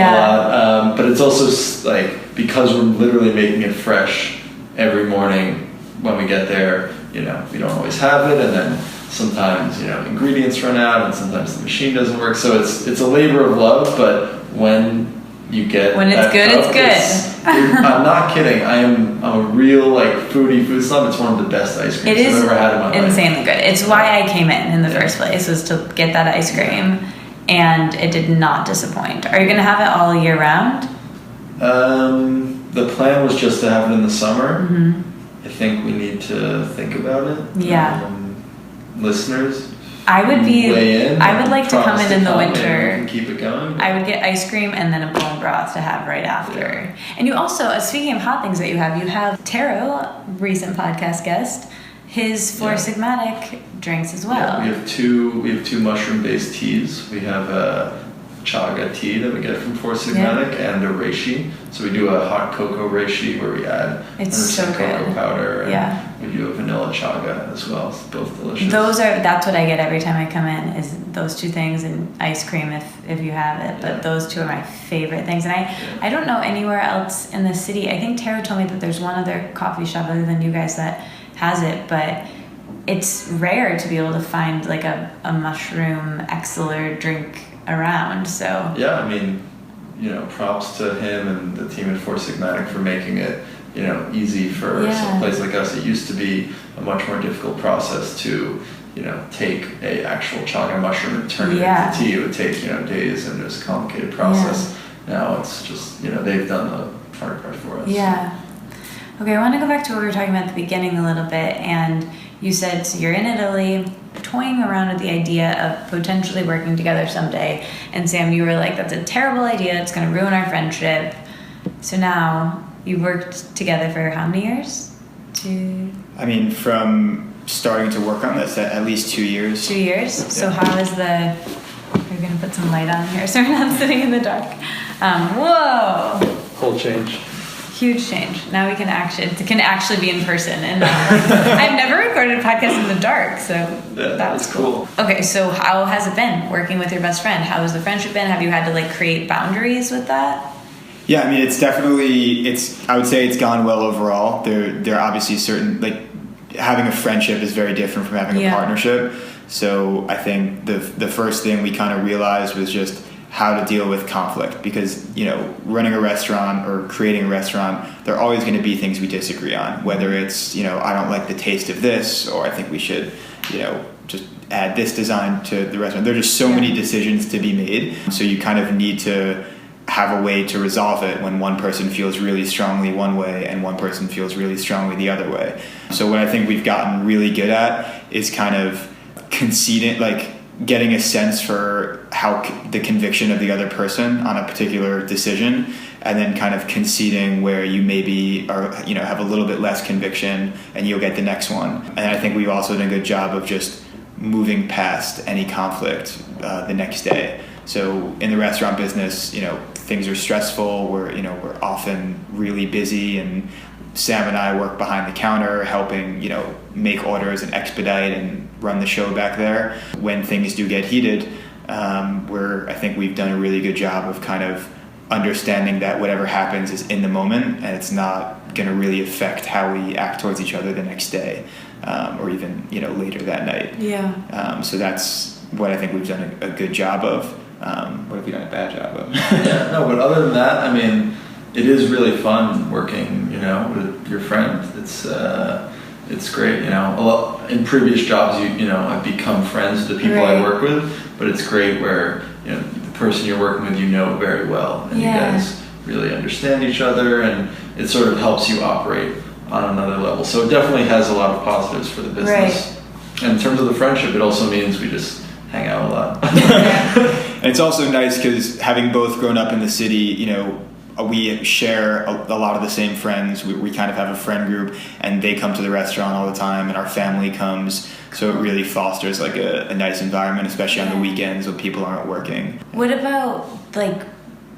lot. But it's also like, because we're literally making it fresh every morning when we get there, you know, we don't always have it, and then sometimes, you know, ingredients run out, and sometimes the machine doesn't work. So it's a labor of love, but when you get it's good, cup, it's good. I'm not kidding. I'm a real like food snob. It's one of the best ice creams I've ever had in my life. Insanely good. It's why I came in the first place, was to get that ice cream, and it did not disappoint. Are you going to have it all year round? The plan was just to have it in the summer. I think we need to think about it. Yeah. Listeners, I would like to come in the winter and keep it going. I would get ice cream and then a bone broth to have right after. Yeah. And you also, speaking of hot things that you have Taro, recent podcast guest, his Four Sigmatic drinks as well. Yeah, we have two mushroom-based teas. We have a chaga tea that we get from Four Sigmatic and a Reishi. So we do a hot cocoa Reishi where we add cocoa powder, and we do a vanilla chaga as well. It's both delicious. That's what I get every time I come in, is those 2 things, and ice cream if you have it. But those 2 are my favorite things. And I don't know anywhere else in the city. I think Tara told me that there's one other coffee shop other than you guys that has it, but it's rare to be able to find like a mushroom exceller drink around. So yeah, I mean, you know, props to him and the team at Four Sigmatic for making it, you know, easy for some place like us. It used to be a much more difficult process to, you know, take a actual chaga mushroom and turn it into tea. It would take, you know, days, and it was a complicated process. Now it's just, you know, they've done the hard part for us. Yeah. Okay, I want to go back to what we were talking about at the beginning a little bit, and you said, so you're in Italy, toying around with the idea of potentially working together someday, and Sam, you were like, that's a terrible idea, it's going to ruin our friendship. So now, you worked together for how many years? I mean, from starting to work on this, at least 2 years. 2 years? Yeah. So how is we're going to put some light on here so we're not sitting in the dark. Whoa! Whole change. Huge change. Now it can actually be in person, and I've never recorded a podcast in the dark, so that was cool. Okay, so how has it been working with your best friend? How has the friendship been? Have you had to like create boundaries with that? Yeah, I mean, it's definitely, I would say it's gone well overall. There are obviously certain, like, having a friendship is very different from having a partnership. So I think the first thing we kind of realized was just how to deal with conflict, because, you know, running a restaurant or creating a restaurant, there are always going to be things we disagree on, whether it's, you know, I don't like the taste of this, or I think we should, you know, just add this design to the restaurant. There are just so many decisions to be made. So you kind of need to have a way to resolve it when one person feels really strongly one way and one person feels really strongly the other way. So what I think we've gotten really good at is kind of conceding, like getting a sense for how the conviction of the other person on a particular decision, and then kind of conceding where you maybe are, you know, have a little bit less conviction and you'll get the next one. And I think we've also done a good job of just moving past any conflict the next day. So in the restaurant business, you know, things are stressful. We're often really busy, and Sam and I work behind the counter helping, you know, make orders and expedite and run the show back there. When things do get heated, I think we've done a really good job of kind of understanding that whatever happens is in the moment, and it's not going to really affect how we act towards each other the next day, or even, you know, later that night. Yeah. So that's what I think we've done a good job of. What have we done a bad job of? Yeah, no, but other than that, I mean, it is really fun working, you know, with your friend. It's great, you know. In previous jobs, you know, I've become friends with the people I work with, but it's great where, you know, the person you're working with, you know very well, and you guys really understand each other, and it sort of helps you operate on another level. So it definitely has a lot of positives for the business. And in terms of the friendship, it also means we just hang out a lot. And it's also nice because having both grown up in the city, you know, we share a lot of the same friends. We kind of have a friend group, and they come to the restaurant all the time, and our family comes. So it really fosters like a nice environment, especially on the weekends when people aren't working. What about like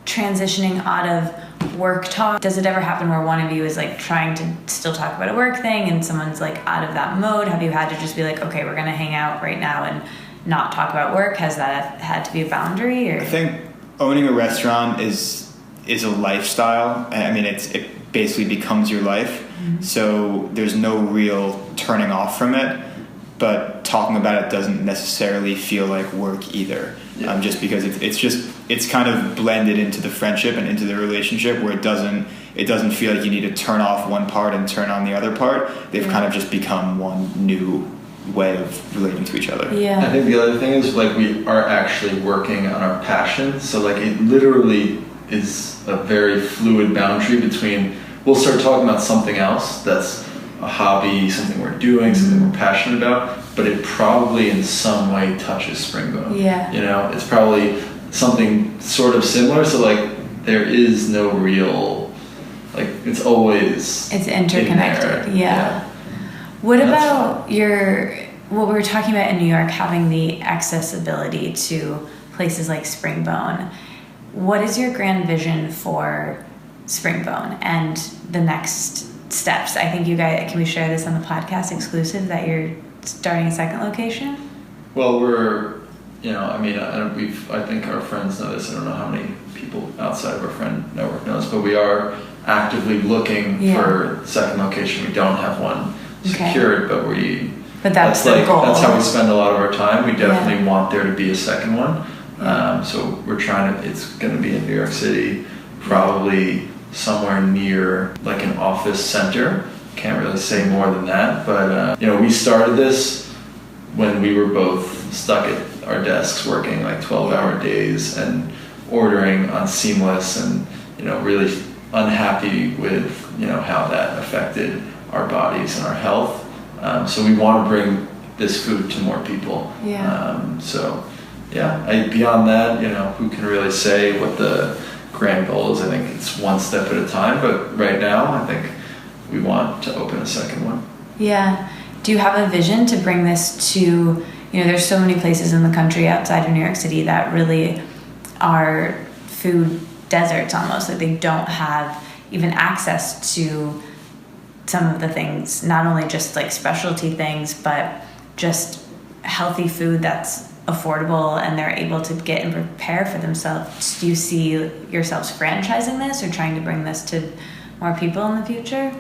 transitioning out of work talk? Does it ever happen where one of you is like trying to still talk about a work thing and someone's like out of that mode? Have you had to just be like, okay, we're going to hang out right now and not talk about work? Has that had to be a boundary? Or? I think owning a restaurant is a lifestyle. I mean, it basically becomes your life. Mm-hmm. So there's no real turning off from it, but talking about it doesn't necessarily feel like work either. Yeah. Just because it's kind of blended into the friendship and into the relationship, where it doesn't feel like you need to turn off one part and turn on the other part. They've kind of just become one new way of relating to each other. Yeah. I think the other thing is, like, we are actually working on our passion. So like it literally is a very fluid boundary between, we'll start talking about something else that's a hobby, something we're doing, something we're passionate about, but it probably in some way touches Springbone. Yeah. You know, it's probably something sort of similar. So like there is no real, like, it's always, it's interconnected. Yeah. What about what we were talking about in New York, having the accessibility to places like Springbone? What is your grand vision for Springbone and the next steps? I think you guys, can we share this on the podcast exclusive that you're starting a second location? Well, we're, you know, I mean, I think our friends know this. I don't know how many people outside of our friend network knows, but we are actively looking for second location. We don't have one secured, but that's the goal. That's how we spend a lot of our time. We definitely want there to be a second one. So we're it's going to be in New York City, probably somewhere near like an office center. Can't really say more than that, but you know, we started this when we were both stuck at our desks working like 12-hour days and ordering on Seamless, and, you know, really unhappy with, you know, how that affected our bodies and our health. So we want to bring this food to more people. Beyond that, you know, who can really say what the grand goal is? I think it's one step at a time, but right now I think we want to open a second one. Yeah. Do you have a vision to bring this to, you know, there's so many places in the country outside of New York City that really are food deserts almost, like they don't have even access to some of the things, not only just like specialty things, but just healthy food that's affordable and they're able to get and prepare for themselves. Do you see yourselves franchising this or trying to bring this to more people in the future?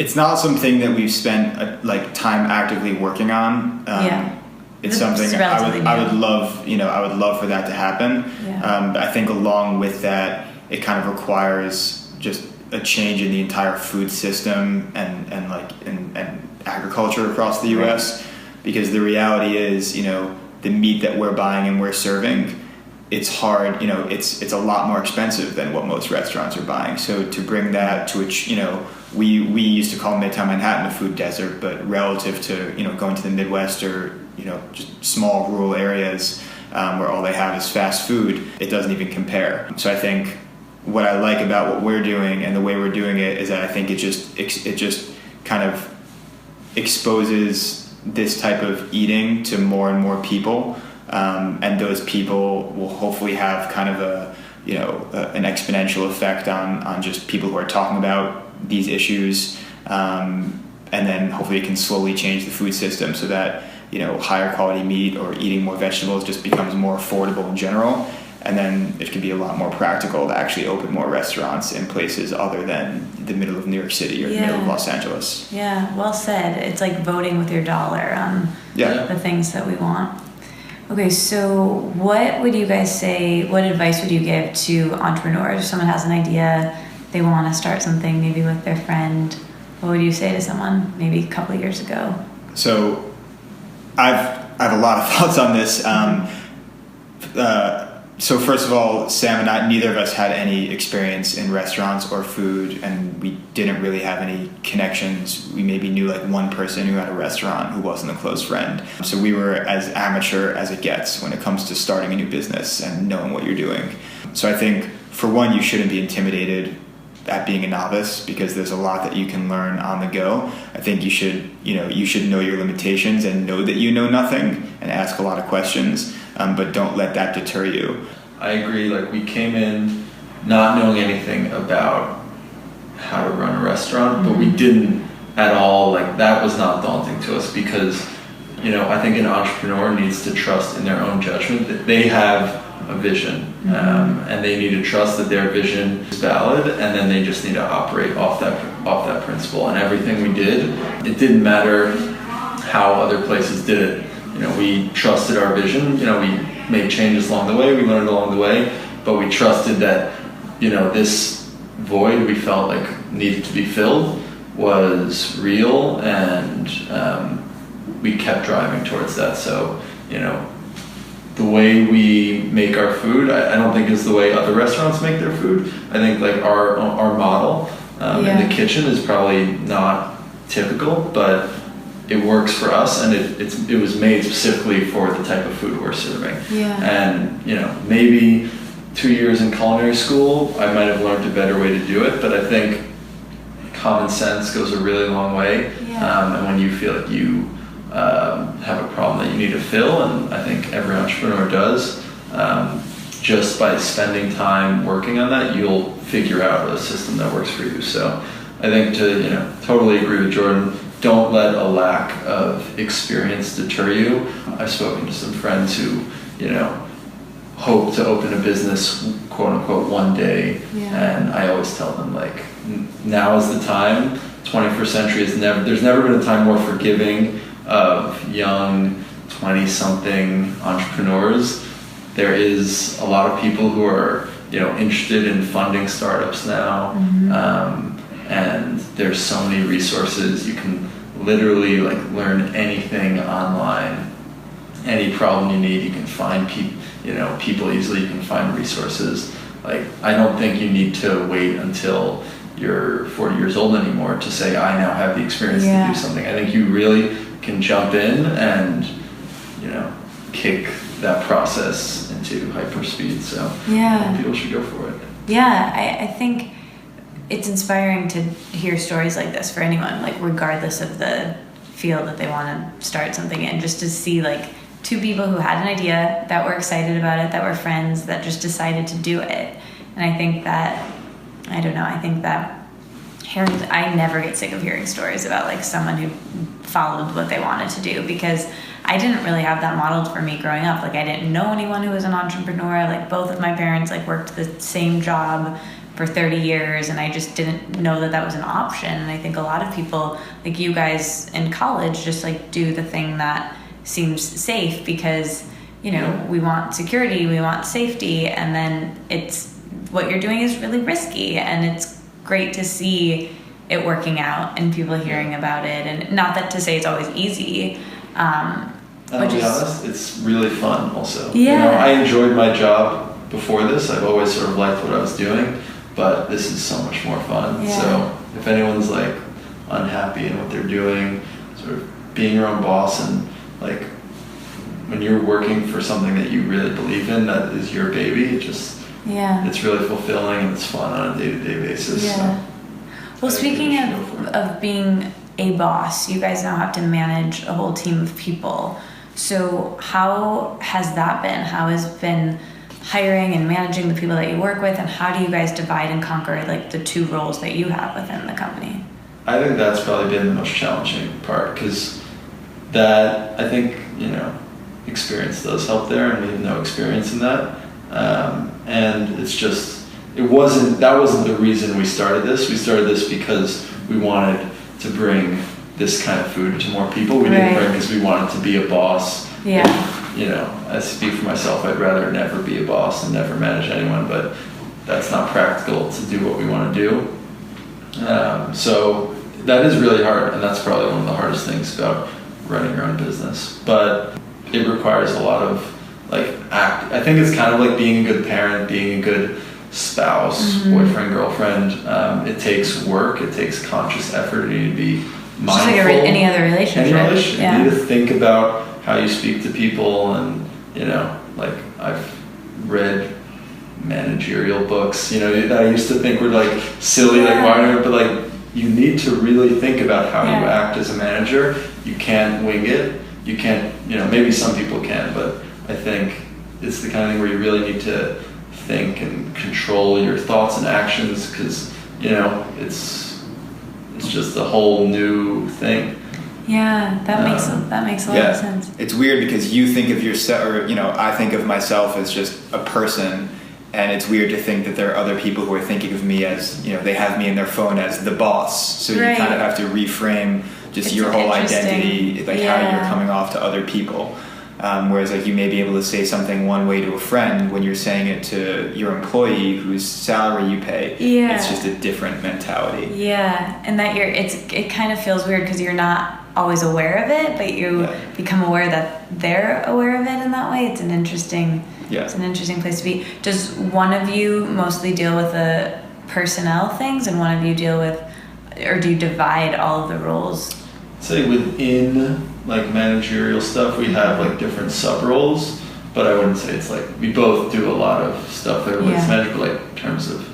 It's not something that we've spent time actively working on. It's something I would love, I would love for that to happen. But I think along with that, it kind of requires just a change in the entire food system and agriculture across the U.S. Because the reality is, the meat that we're buying and we're serving, it's hard, it's a lot more expensive than what most restaurants are buying. So to bring that to we used to call Midtown Manhattan a food desert, but relative to, going to the Midwest or, just small rural areas where all they have is fast food, it doesn't even compare. So I think what I like about what we're doing and the way we're doing it is that I think it just kind of exposes this type of eating to more and more people. And those people will hopefully have kind of an exponential effect on just people who are talking about these issues. And then hopefully it can slowly change the food system so that, higher quality meat or eating more vegetables just becomes more affordable in general. And then it can be a lot more practical to actually open more restaurants in places other than the middle of New York City or the middle of Los Angeles. Yeah, well said. It's like voting with your dollar on the things that we want. Okay, so what would you guys say, what advice would you give to entrepreneurs? If someone has an idea, they want to start something maybe with their friend, what would you say to someone maybe a couple of years ago? So I have a lot of thoughts on this. So first of all, Sam and I, neither of us had any experience in restaurants or food, and we didn't really have any connections. We maybe knew one person who had a restaurant who wasn't a close friend. So we were as amateur as it gets when it comes to starting a new business and knowing what you're doing. So I think, for one, you shouldn't be intimidated at being a novice because there's a lot that you can learn on the go. I think you should know your limitations and know that you know nothing and ask a lot of questions. But don't let that deter you. I agree. We came in not knowing anything about how to run a restaurant, but we didn't at all. That was not daunting to us because, I think an entrepreneur needs to trust in their own judgment that they have a vision, and they need to trust that their vision is valid, and then they just need to operate off that principle. And everything we did, it didn't matter how other places did it. We trusted our vision, we made changes along the way, we learned along the way, but we trusted that, this void we felt needed to be filled was real, and we kept driving towards that. So, the way we make our food, I don't think is the way other restaurants make their food. I think our model in the kitchen is probably not typical, but it works for us, and it was made specifically for the type of food we're serving. And maybe 2 years in culinary school, I might have learned a better way to do it, but I think common sense goes a really long way. And when you feel you have a problem that you need to fill, and I think every entrepreneur does, just by spending time working on that, you'll figure out a system that works for you. So I think to totally agree with Jordan. Don't let a lack of experience deter you. I've spoken to some friends who, hope to open a business, quote unquote, one day. And I always tell them now is the time. 21st century there's never been a time more forgiving of young 20-something entrepreneurs. There is a lot of people who are, interested in funding startups now. And there's so many resources. You can literally learn anything online. Any problem you need, you can find people easily. You can find resources. I don't think you need to wait until you're 40 years old anymore to say, I now have the experience to do something. I think you really can jump in and, kick that process into hyperspeed. So people should go for it. I think it's inspiring to hear stories like this for anyone, regardless of the field that they want to start something in, just to see two people who had an idea, that were excited about it, that were friends, that just decided to do it. And I think that, I never get sick of hearing stories about someone who followed what they wanted to do, because I didn't really have that modeled for me growing up. I didn't know anyone who was an entrepreneur. Both of my parents worked the same job for 30 years, and I just didn't know that was an option. And I think a lot of people, like you guys in college, just like do the thing that seems safe because, you know, we want security, we want safety, and then it's what you're doing is really risky, and it's great to see it working out and people hearing about it. And not that to say it's always easy. I'll be honest, it's really fun also. Yeah. You know, I enjoyed my job before this. I've always sort of liked what I was doing, but this is so much more fun. Yeah. So if anyone's like unhappy in what they're doing, sort of being your own boss, and like when you're working for something that you really believe in, that is your baby, it's really fulfilling and it's fun on a day-to-day basis. Yeah. So well, speaking of being a boss, you guys now have to manage a whole team of people. So how has that been? How has been hiring and managing the people that you work with, and how do you guys divide and conquer like the two roles that you have within the company? I think that's probably been the most challenging part, because that, I think, you know, experience does help there, and we have no experience in that. And it's just, that wasn't the reason we started this. We started this because we wanted to bring this kind of food to more people. We didn't bring because we wanted to be a boss. Yeah. And, you know, I speak for myself, I'd rather never be a boss and never manage anyone, but that's not practical to do what we want to do. So that is really hard, and that's probably one of the hardest things about running your own business. But it requires a lot of I think it's kind of like being a good parent, being a good spouse, boyfriend, girlfriend. It takes work, it takes conscious effort. You need to be mindful. Just like any other relationship. Yeah. You need to think about how you speak to people, and you know, like I've read managerial books, you know, that I used to think were like silly, like why, but like you need to really think about how you act as a manager. You can't wing it. You can't, you know, maybe some people can, but I think it's the kind of thing where you really need to think and control your thoughts and actions, because, you know, it's just a whole new thing. Yeah, that makes a lot of sense. It's weird because you think of yourself, or, you know, I think of myself as just a person, and it's weird to think that there are other people who are thinking of me as, you know, they have me in their phone as the boss. So you kind of have to reframe just your whole identity, like how you're coming off to other people. Whereas like you may be able to say something one way to a friend, when you're saying it to your employee whose salary you pay, it's just a different mentality. Yeah, and that it kind of feels weird because you're not always aware of it, but you become aware that they're aware of it in that way. It's an interesting place to be. Does one of you mostly deal with the personnel things, and one of you deal with, or do you divide all of the roles? Say within like managerial stuff, we have like different sub roles, but I wouldn't say it's like we both do a lot of stuff there with management, but like in terms of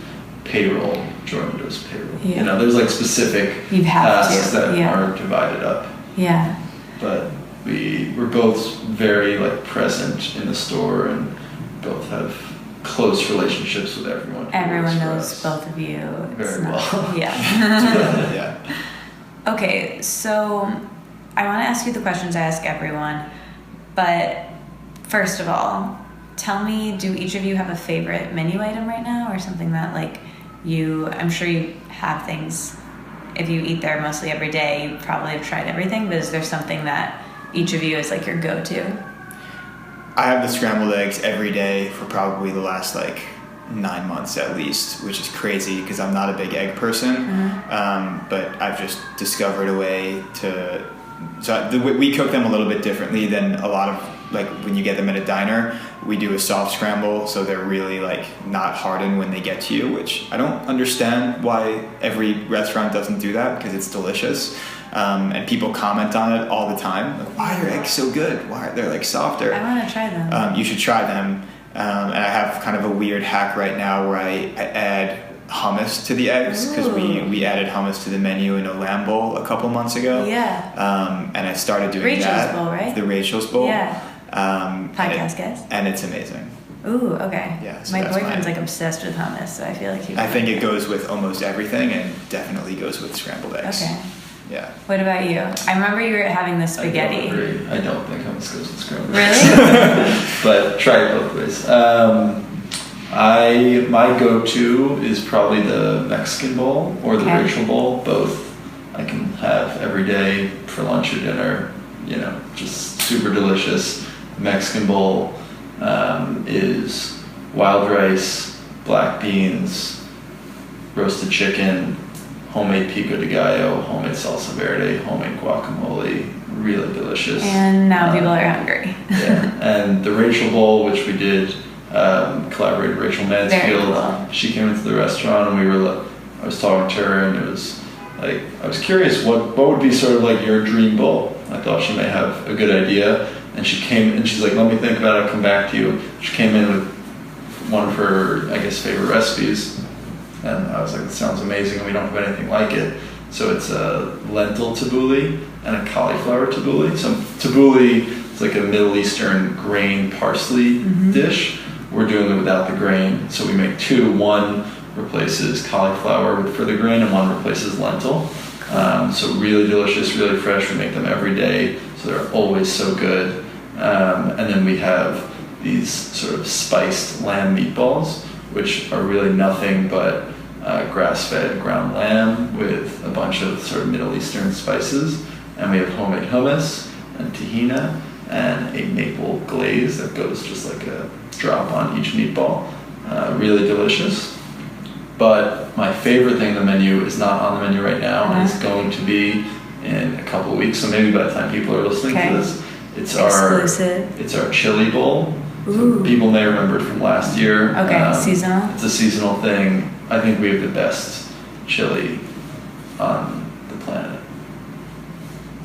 payroll, Jordan does payroll. You know, there's like specific tasks that are divided up. Yeah. But we're both very like present in the store, and both have close relationships with everyone. Everyone knows both of you. Very well. Yeah. Okay, so I want to ask you the questions I ask everyone, but first of all, tell me, do each of you have a favorite menu item right now, or something that like I'm sure you have things, if you eat there mostly every day, you probably have tried everything, but is there something that each of you is like your go-to? I have the scrambled eggs every day for probably the last like 9 months at least, which is crazy because I'm not a big egg person. But I've just discovered a way to, we cook them a little bit differently than a lot of, like when you get them at a diner. We do a soft scramble, so they're really like not hardened when they get to you, which I don't understand why every restaurant doesn't do that, because it's delicious. And people comment on it all the time, like, why are your eggs so good? Why are they like softer? I want to try them. You should try them. And I have kind of a weird hack right now where I add hummus to the eggs, because we added hummus to the menu in a lamb bowl a couple months ago. And I started doing Rachel's bowl, right? The Rachel's bowl. Podcast guest. And it's amazing. Ooh, okay. Yeah, so my boyfriend's like obsessed with hummus, so I feel like I think it goes with almost everything, and definitely goes with scrambled eggs. Okay. Yeah. What about you? I remember you were having the spaghetti. I don't think hummus goes with scrambled. Really? But try it both ways. My go-to is probably the Mexican bowl or the Rachel bowl. Both I can have every day for lunch or dinner. You know, just super delicious. The Mexican bowl is wild rice, black beans, roasted chicken, homemade pico de gallo, homemade salsa verde, homemade guacamole. Really delicious. And now people are hungry. Yeah, and the Rachel bowl, which we did, collaborated Rachel Mansfield. Cool. She came into the restaurant and I was talking to her, and it was like, I was curious what would be sort of like your dream bowl. I thought she may have a good idea, and she came and she's like, let me think about it, I'll come back to you. She came in with one of her, I guess, favorite recipes, and I was like, it sounds amazing, and we don't have anything like it. So it's a lentil tabbouleh and a cauliflower tabbouleh. So tabbouleh is like a Middle Eastern grain parsley dish. We're doing it without the grain, so we make two. One replaces cauliflower for the grain, and one replaces lentil. So really delicious, really fresh. We make them every day, so they're always so good. And then we have these sort of spiced lamb meatballs, which are really nothing but grass-fed ground lamb with a bunch of sort of Middle Eastern spices. And we have homemade hummus and tahina and a maple glaze that goes just like a drop on each meatball. Really delicious. But my favorite thing on the menu is not on the menu right now, and it's going to be in a couple of weeks. So maybe by the time people are listening to this, it's our chili bowl. So people may remember it from last year. Okay, seasonal. It's a seasonal thing. I think we have the best chili on the planet.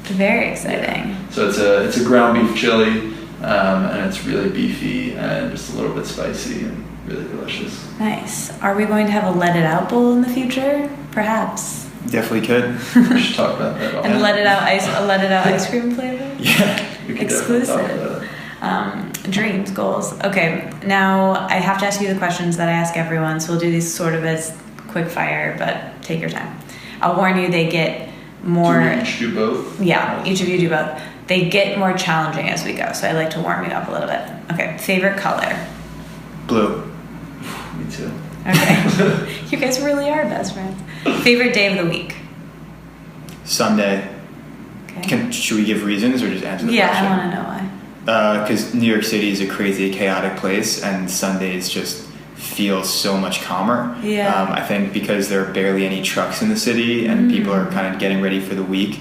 Very exciting. Yeah. So it's a ground beef chili, and it's really beefy and just a little bit spicy and really delicious. Nice. Are we going to have a Let It Out bowl in the future? Perhaps. Definitely could. We should talk about that. And Let It Out ice cream flavor? Yeah, we could exclusive. definitely talk about it. Dreams, goals. Okay, now I have to ask you the questions that I ask everyone, so we'll do these sort of as quick fire, but take your time. I'll warn you, they get more... Do we each do both? Yeah, each of you do both. They get more challenging as we go, so I like to warm you up a little bit. Okay, favorite color? Blue. Me too. Okay. You guys really are best friends. Favorite day of the week? Sunday. Okay. Should we give reasons or just answer the question? Yeah, I want to know why. Because New York City is a crazy, chaotic place, and Sundays just feel so much calmer. Yeah. I think because there are barely any trucks in the city, and people are kind of getting ready for the week.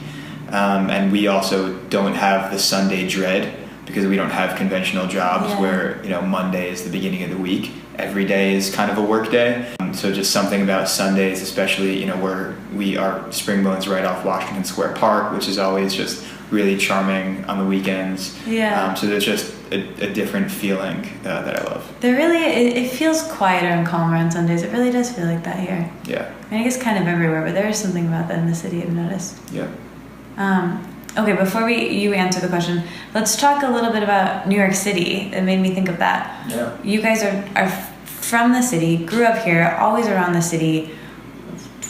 And we also don't have the Sunday dread because we don't have conventional jobs where, Monday is the beginning of the week. Every day is kind of a work day. So just something about Sundays, especially, where our Springbone's right off Washington Square Park, which is always just really charming on the weekends. Yeah. So there's just a different feeling that I love. There really, it feels quieter and calmer on Sundays. It really does feel like that here. Yeah. I guess kind of everywhere, but there is something about that in the city I've noticed. Yeah. Okay, before you answer the question, let's talk a little bit about New York City. It made me think of that. Yeah. You guys are from the city, grew up here, always around the city.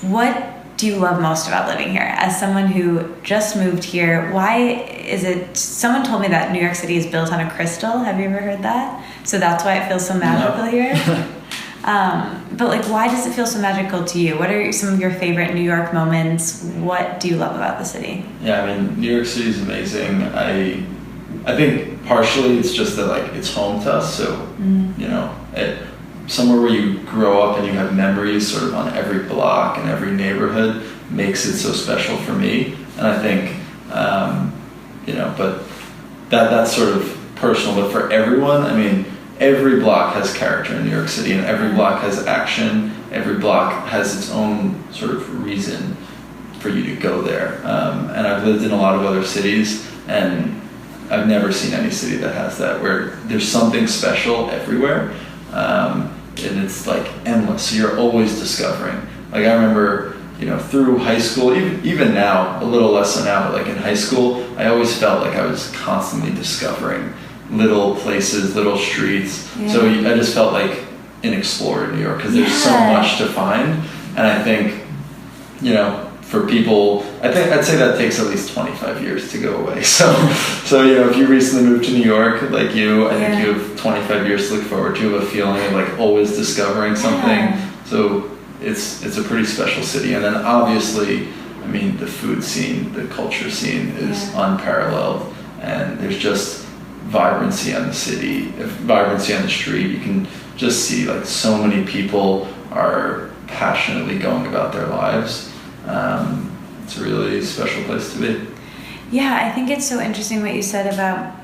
What do you love most about living here? As someone who just moved here, why is it... Someone told me that New York City is built on a crystal. Have you ever heard that? So that's why it feels so magical here. But why does it feel so magical to you? What are some of your favorite New York moments? What do you love about the city? Yeah, I mean, New York City is amazing. I think partially it's just that it's home to us. So somewhere where you grow up and you have memories sort of on every block and every neighborhood makes it so special for me. And I think but that's sort of personal. But for everyone, I mean, every block has character in New York City, and every block has action. Every block has its own sort of reason for you to go there. And I've lived in a lot of other cities, and I've never seen any city that has that, where there's something special everywhere, and it's endless. So you're always discovering. I remember, through high school, even now, a little less so now, but in high school, I always felt like I was constantly discovering little places, little streets. Yeah. So I just felt like an explorer in New York because there's so much to find. And I think, for people, I'd say that takes at least 25 years to go away. So if you recently moved to New York, like you, I think you have 25 years to look forward to, a feeling of like always discovering something. So it's a pretty special city. And then obviously, I mean, the food scene, the culture scene is unparalleled, and there's just vibrancy on the city, vibrancy on the street. You can just see like so many people are passionately going about their lives. It's a really special place to be. Yeah, I think it's so interesting what you said about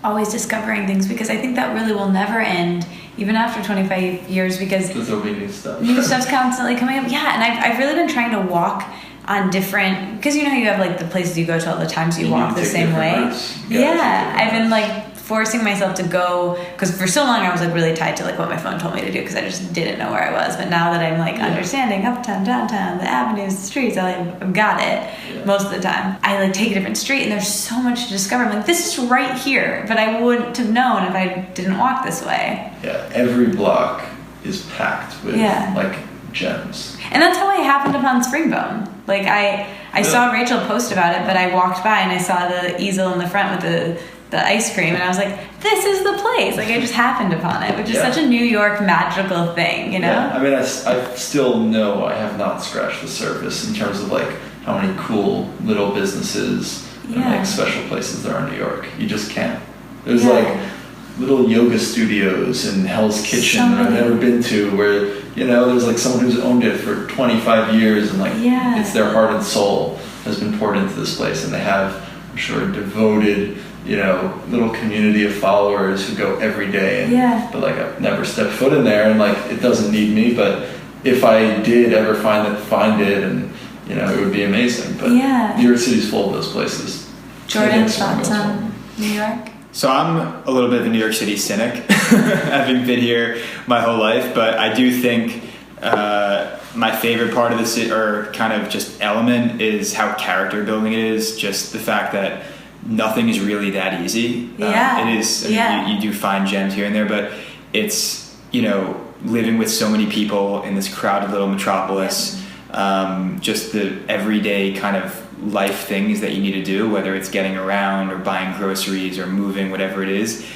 always discovering things, because I think that really will never end, even after 25 years, because there'll be new stuff. New stuff's constantly coming up. Yeah, and I've really been trying to walk on different, because you know how you have like the places you go to all the time, so you walk the same way. Yeah, I've been like forcing myself to go, because for so long I was like really tied to like what my phone told me to do, because I just didn't know where I was. But now that I'm like understanding uptown, downtown, the avenues, the streets, I've got it most of the time. I like take a different street and there's so much to discover. I'm like, this is right here, but I wouldn't have known if I didn't walk this way. Yeah, every block is packed with like gems. And that's how I happened upon Springbone. Like I saw Rachel post about it, but I walked by and I saw the easel in the front with the ice cream, and I was like, this is the place. Like, I just happened upon it, which is such a New York magical thing, you know? Yeah, I mean, I still know I have not scratched the surface in terms of like how many cool little businesses and like special places there are in New York. You just can't. There's like little yoga studios in Hell's Kitchen that I've never been to, where, you know, there's like someone who's owned it for 25 years and like it's their heart and soul has been poured into this place, and they have, I'm sure, a devoted, you know, little community of followers who go every day. And, but like I've never stepped foot in there, and like it doesn't need me. But if I did ever find it, and you know, it would be amazing. But New York City's full of those places. Jordan, thoughts on New York? So I'm a little bit of a New York City cynic, having been here my whole life. But I do think my favorite part of the city, or kind of just element, is how character building it is. Just the fact that nothing is really that easy. It is. I mean, you do find gems here and there, but it's, you know, living with so many people in this crowded little metropolis, just the everyday kind of life things that you need to do, whether it's getting around or buying groceries or moving, whatever it is.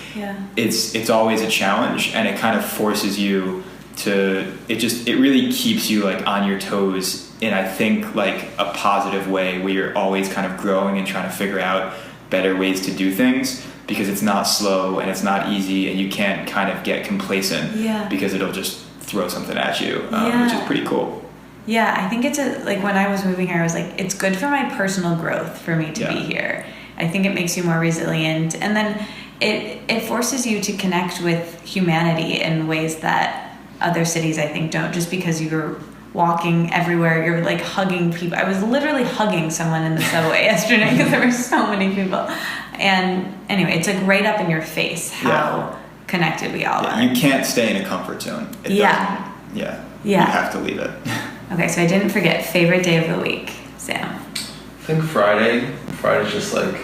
It's always a challenge, and it kind of forces you to, it really keeps you like on your toes in, I think, like a positive way, where you're always kind of growing and trying to figure out better ways to do things, because it's not slow and it's not easy, and you can't kind of get complacent because it'll just throw something at you, which is pretty cool. I think it's like when I was moving here, I was like, it's good for my personal growth for me to be here. I think it makes you more resilient, and then it forces you to connect with humanity in ways that other cities, I think, don't, just because you're walking everywhere, you're like hugging people. I was literally hugging someone in the subway yesterday because there were so many people. And anyway, it's like right up in your face how connected we all are. You can't stay in a comfort zone. You have to leave it. Okay, so I didn't forget, favorite day of the week, Sam. I think Friday's just like,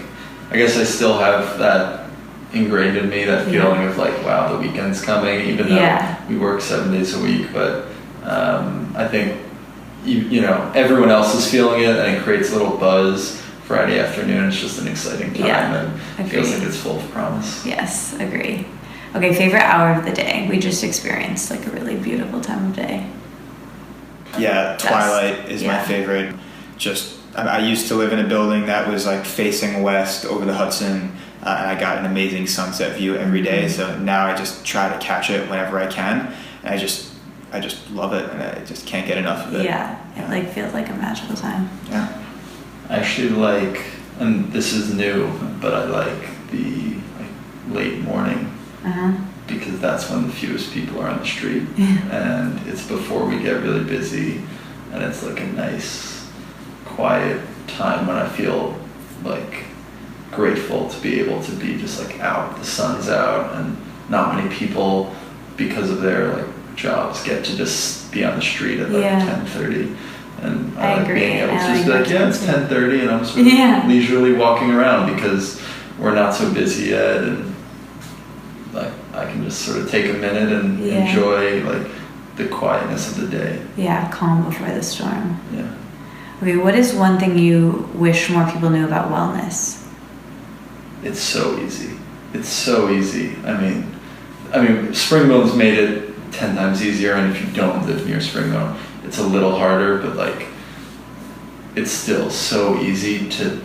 I guess I still have that ingrained in me, that feeling of like, wow, the weekend's coming, even though we work 7 days a week. But I think, you know, everyone else is feeling it, and it creates a little buzz. Friday afternoon, it's just an exciting time, and it feels like it's full of promise. Yes, agree. Okay, favorite hour of the day. We just experienced like a really beautiful time of day. Twilight is my favorite. Just, I used to live in a building that was like facing west over the Hudson, and I got an amazing sunset view every day. So now I just try to catch it whenever I can, and I just love it, and I just can't get enough of it. It like feels like a magical time. I actually like, and this is new, but I like the late morning, because that's when the fewest people are on the street, and it's before we get really busy, and it's like a nice, quiet time when I feel like grateful to be able to be just like out. The sun's out, and not many people, because of their like jobs, get to just be on the street at like 10:30. And I like being able to just be like, it's 10:30, and I'm sort of leisurely walking around, because we're not so busy yet, and like I can just sort of take a minute and enjoy like the quietness of the day. Calm before the storm. Okay, what is one thing you wish more people knew about wellness? It's so easy. It's so easy. I mean, Springbone's made it 10 times easier, and if you don't live near Springbone, it's a little harder, but like, it's still so easy to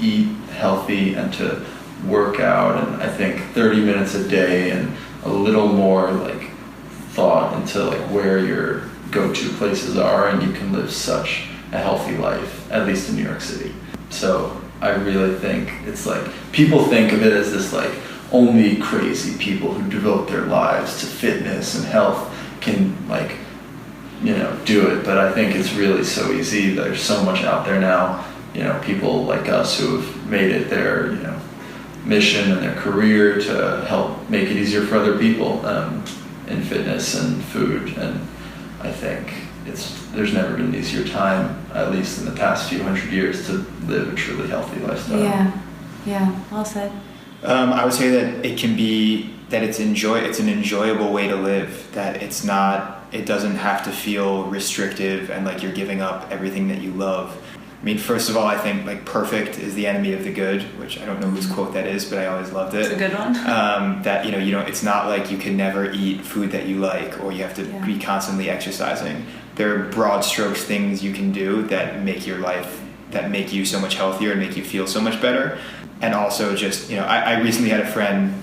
eat healthy and to work out, and I think 30 minutes a day and a little more like thought into like where your go-to places are, and you can live such a healthy life, at least in New York City. So I really think it's like, people think of it as this like only crazy people who devote their lives to fitness and health can like, you know, do it, but I think it's really so easy. There's so much out there now, you know, people like us who have made it their, you know, mission and their career to help make it easier for other people in fitness and food, and I think there's never been an easier time, at least in the past few hundred years, to live a truly healthy lifestyle. Yeah, well said. I would say that it can be that it's an enjoyable way to live, that it doesn't have to feel restrictive and like you're giving up everything that you love. I mean, first of all, I think like perfect is the enemy of the good, which I don't know whose quote that is, but I always loved it. It's a good one. That, you know, it's not like you can never eat food that you like, or you have to be constantly exercising. There are broad strokes things you can do that make your life, that make you so much healthier and make you feel so much better. And also just, you know, I recently had a friend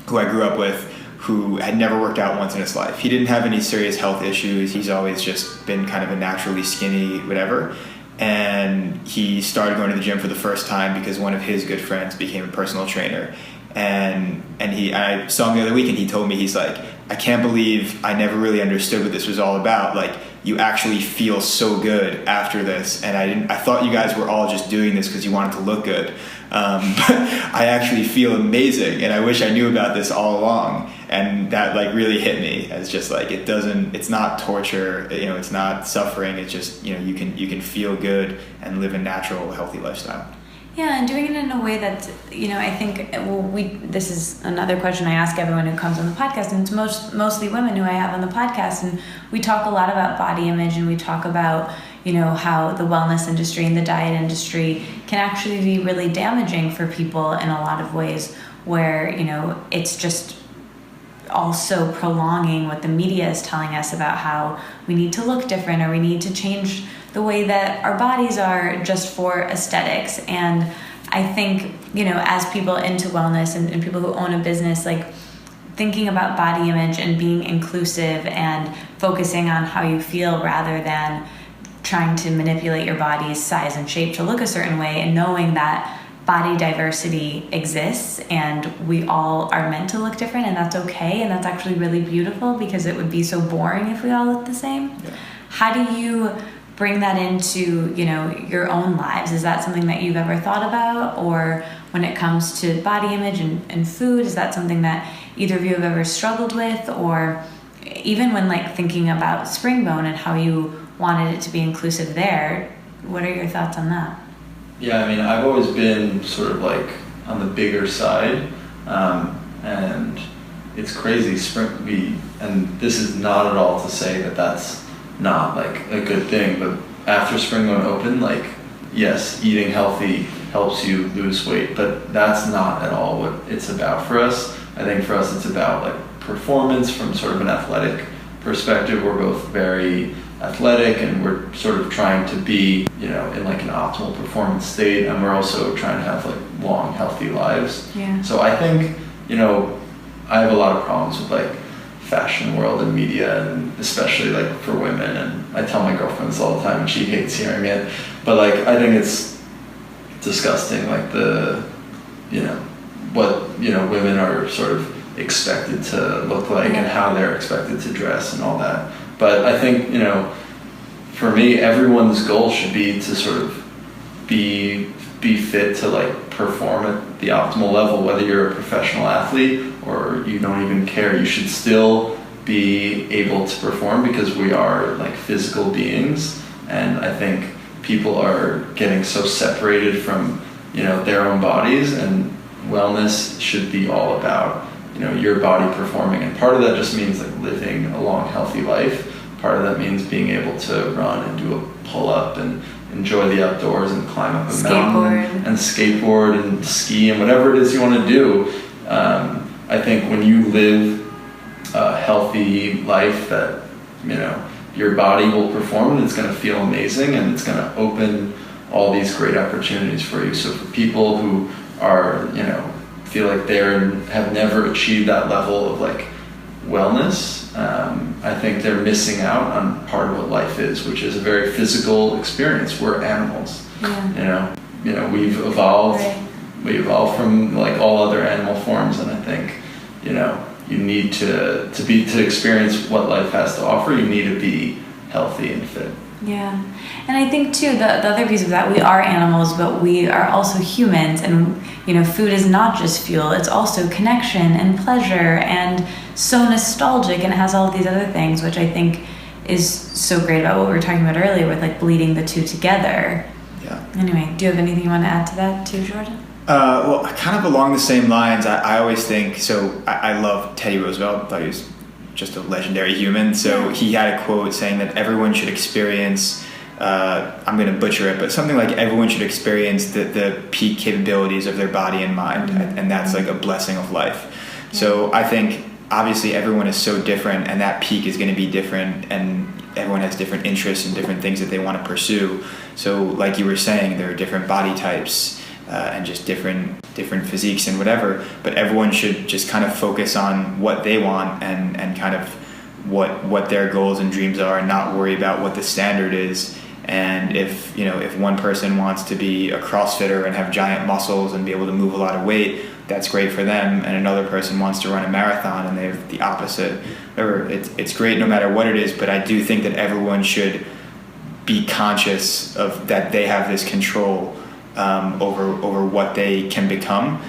who I grew up with who had never worked out once in his life. He didn't have any serious health issues. He's always just been kind of a naturally skinny whatever. And he started going to the gym for the first time because one of his good friends became a personal trainer. And I saw him the other week, and he told me, he's like, I can't believe I never really understood what this was all about. Like, you actually feel so good after this. And I thought you guys were all just doing this because you wanted to look good. But I actually feel amazing, and I wish I knew about this all along. And that like really hit me as just like, it's not torture, you know, it's not suffering. It's just, you know, you can feel good and live a natural, healthy lifestyle. Yeah, and doing it in a way that, you know, I think, this is another question I ask everyone who comes on the podcast, and it's mostly women who I have on the podcast, and we talk a lot about body image, and we talk about, you know, how the wellness industry and the diet industry can actually be really damaging for people in a lot of ways, where, you know, it's just also prolonging what the media is telling us about how we need to look different, or we need to change the way that our bodies are just for aesthetics. And I think, you know, as people into wellness and people who own a business, like thinking about body image and being inclusive and focusing on how you feel rather than trying to manipulate your body's size and shape to look a certain way, and knowing that body diversity exists and we all are meant to look different, and that's okay, and that's actually really beautiful, because it would be so boring if we all looked the same. Yeah. How do you bring that into, you know, your own lives? Is that something that you've ever thought about? Or when it comes to body image and food, is that something that either of you have ever struggled with? Or even when like thinking about Springbone and how you wanted it to be inclusive there, what are your thoughts on that? Yeah, I mean, I've always been sort of like on the bigger side, and it's crazy. And this is not at all to say that that's not like a good thing, but after Springbone opened, like, yes, eating healthy helps you lose weight, but that's not at all what it's about for us. I think for us it's about like performance from sort of an athletic perspective. We're both very athletic, and we're sort of trying to be, you know, in like an optimal performance state, and we're also trying to have like long, healthy lives. Yeah. So I think, you know, I have a lot of problems with like fashion world and media, and especially like for women, and I tell my girlfriends all the time and she hates hearing it, but like I think it's disgusting, like the, you know, what, you know, women are sort of expected to look like and how they're expected to dress and all that. But I think, you know, for me, everyone's goal should be to sort of be fit to like perform at the optimal level, whether you're a professional athlete or you don't even care. You should still be able to perform, because we are like physical beings, and I think people are getting so separated from, you know, their own bodies, and wellness should be all about, you know, your body performing. And part of that just means like living a long, healthy life. Part of that means being able to run and do a pull-up and enjoy the outdoors and climb up a Skateboard. mountain and skateboard and ski and whatever it is you want to do. I think when you live a healthy life that, you know, your body will perform and it's going to feel amazing and it's going to open all these great opportunities for you. So for people who are, you know, feel like have never achieved that level of like wellness, I think they're missing out on part of what life is, which is a very physical experience. We're animals. Yeah. You know, we've evolved. Right. We evolved from like all other animal forms, and I think, you know, you need to experience what life has to offer. You need to be healthy and fit. Yeah. And I think too, the other piece of that, we are animals, but we are also humans, and, you know, food is not just fuel, it's also connection and pleasure and so nostalgic, and it has all these other things, which I think is so great about what we were talking about earlier with like bleeding the two together. Yeah. Anyway, do you have anything you want to add to that too, Jordan? Well, kind of along the same lines, I always think, so I love Teddy Roosevelt. I thought he was just a legendary human. So he had a quote saying that everyone should experience, I'm going to butcher it, but something like everyone should experience the peak capabilities of their body and mind. And that's like a blessing of life. So I think obviously everyone is so different, and that peak is going to be different, and everyone has different interests and different things that they want to pursue. So like you were saying, there are different body types, and just different physiques and whatever, but everyone should just kind of focus on what they want and kind of what their goals and dreams are, and not worry about what the standard is. And if one person wants to be a CrossFitter and have giant muscles and be able to move a lot of weight, that's great for them, and another person wants to run a marathon and they have the opposite. Whatever, it's great no matter what it is, but I do think that everyone should be conscious of that they have this control over what they can become.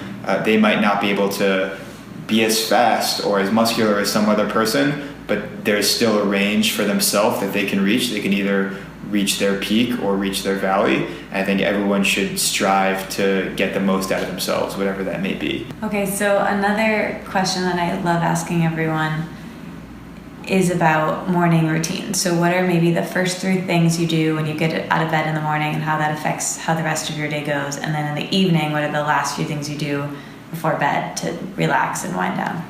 They might not be able to be as fast or as muscular as some other person, but there's still a range for themselves that they can reach. They can either reach their peak or reach their valley. And I think everyone should strive to get the most out of themselves, whatever that may be. Okay, so another question that I love asking everyone is about morning routine. So what are maybe the first 3 things you do when you get out of bed in the morning, and how that affects how the rest of your day goes? And then in the evening, what are the last few things you do before bed to relax and wind down?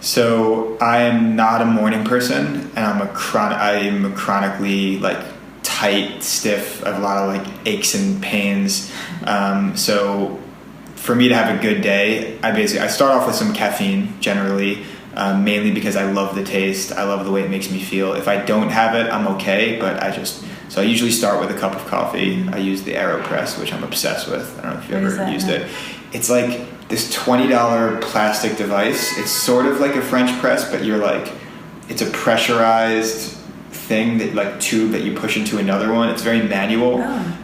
So I am not a morning person, and I am chronically like tight, stiff. I have a lot of like aches and pains. So for me to have a good day, I start off with some caffeine generally. Mainly because I love the taste. I love the way it makes me feel. If I don't have it, I'm okay, but I usually start with a cup of coffee. I use the AeroPress, which I'm obsessed with. I don't know if you've ever used it. It's like this $20 plastic device. It's sort of like a French press, but it's a pressurized thing, that like tube that you push into another one. It's very manual,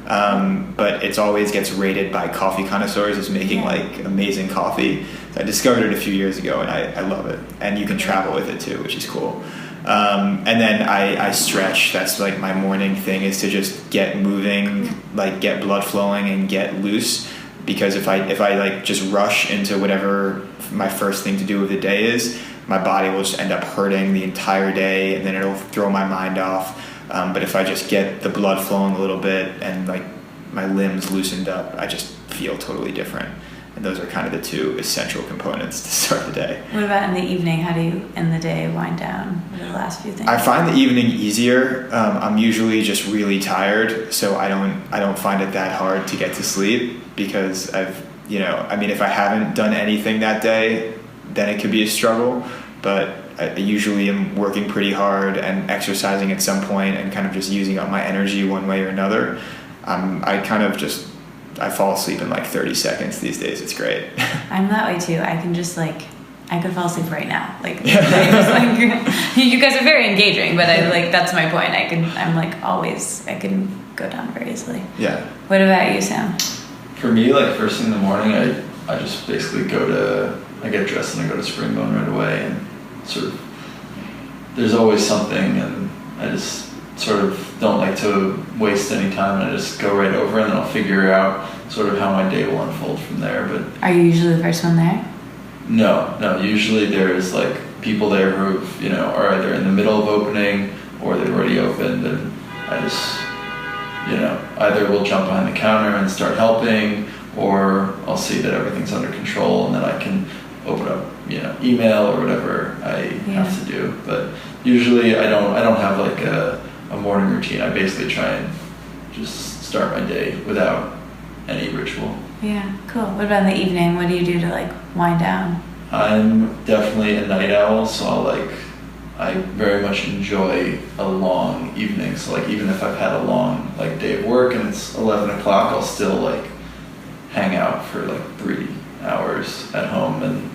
but it always gets rated by coffee connoisseurs as making like amazing coffee. So I discovered it a few years ago, and I love it. And you can travel with it too, which is cool. And then I stretch. That's like my morning thing, is to just get moving, like get blood flowing and get loose. Because if I like just rush into whatever my first thing to do of the day is, my body will just end up hurting the entire day, and then it'll throw my mind off. But if I just get the blood flowing a little bit and like my limbs loosened up, I just feel totally different. And those are kind of the 2 essential components to start the day. What about in the evening? How do you end the day, wind down? What are the last few things? I find the evening easier. I'm usually just really tired, so I don't find it that hard to get to sleep, because if I haven't done anything that day, then it could be a struggle. But I usually am working pretty hard and exercising at some point and kind of just using up my energy one way or another. I fall asleep in like 30 seconds these days. It's great. I'm that way too. I can just I could fall asleep right now. You guys are very engaging, but that's my point. I can go down very easily. Yeah. What about you, Sam? For me, like first thing in the morning, I just basically I get dressed and I go to Springbone right away, and sort of there's always something, and I just sort of don't like to waste any time, and I just go right over, and then I'll figure out sort of how my day will unfold from there. But are you usually the first one there? No. Usually there's like people there who are either in the middle of opening or they've already opened, and I just either we'll jump behind the counter and start helping, or I'll see that everything's under control and then I can open up, email or whatever I have to do. But usually I don't have like a morning routine. I basically try and just start my day without any ritual. Yeah, cool. What about in the evening? What do you do to like wind down? I'm definitely a night owl, so I very much enjoy a long evening. So like even if I've had a long like day of work and it's 11 o'clock, I'll still like hang out for like 3 hours at home and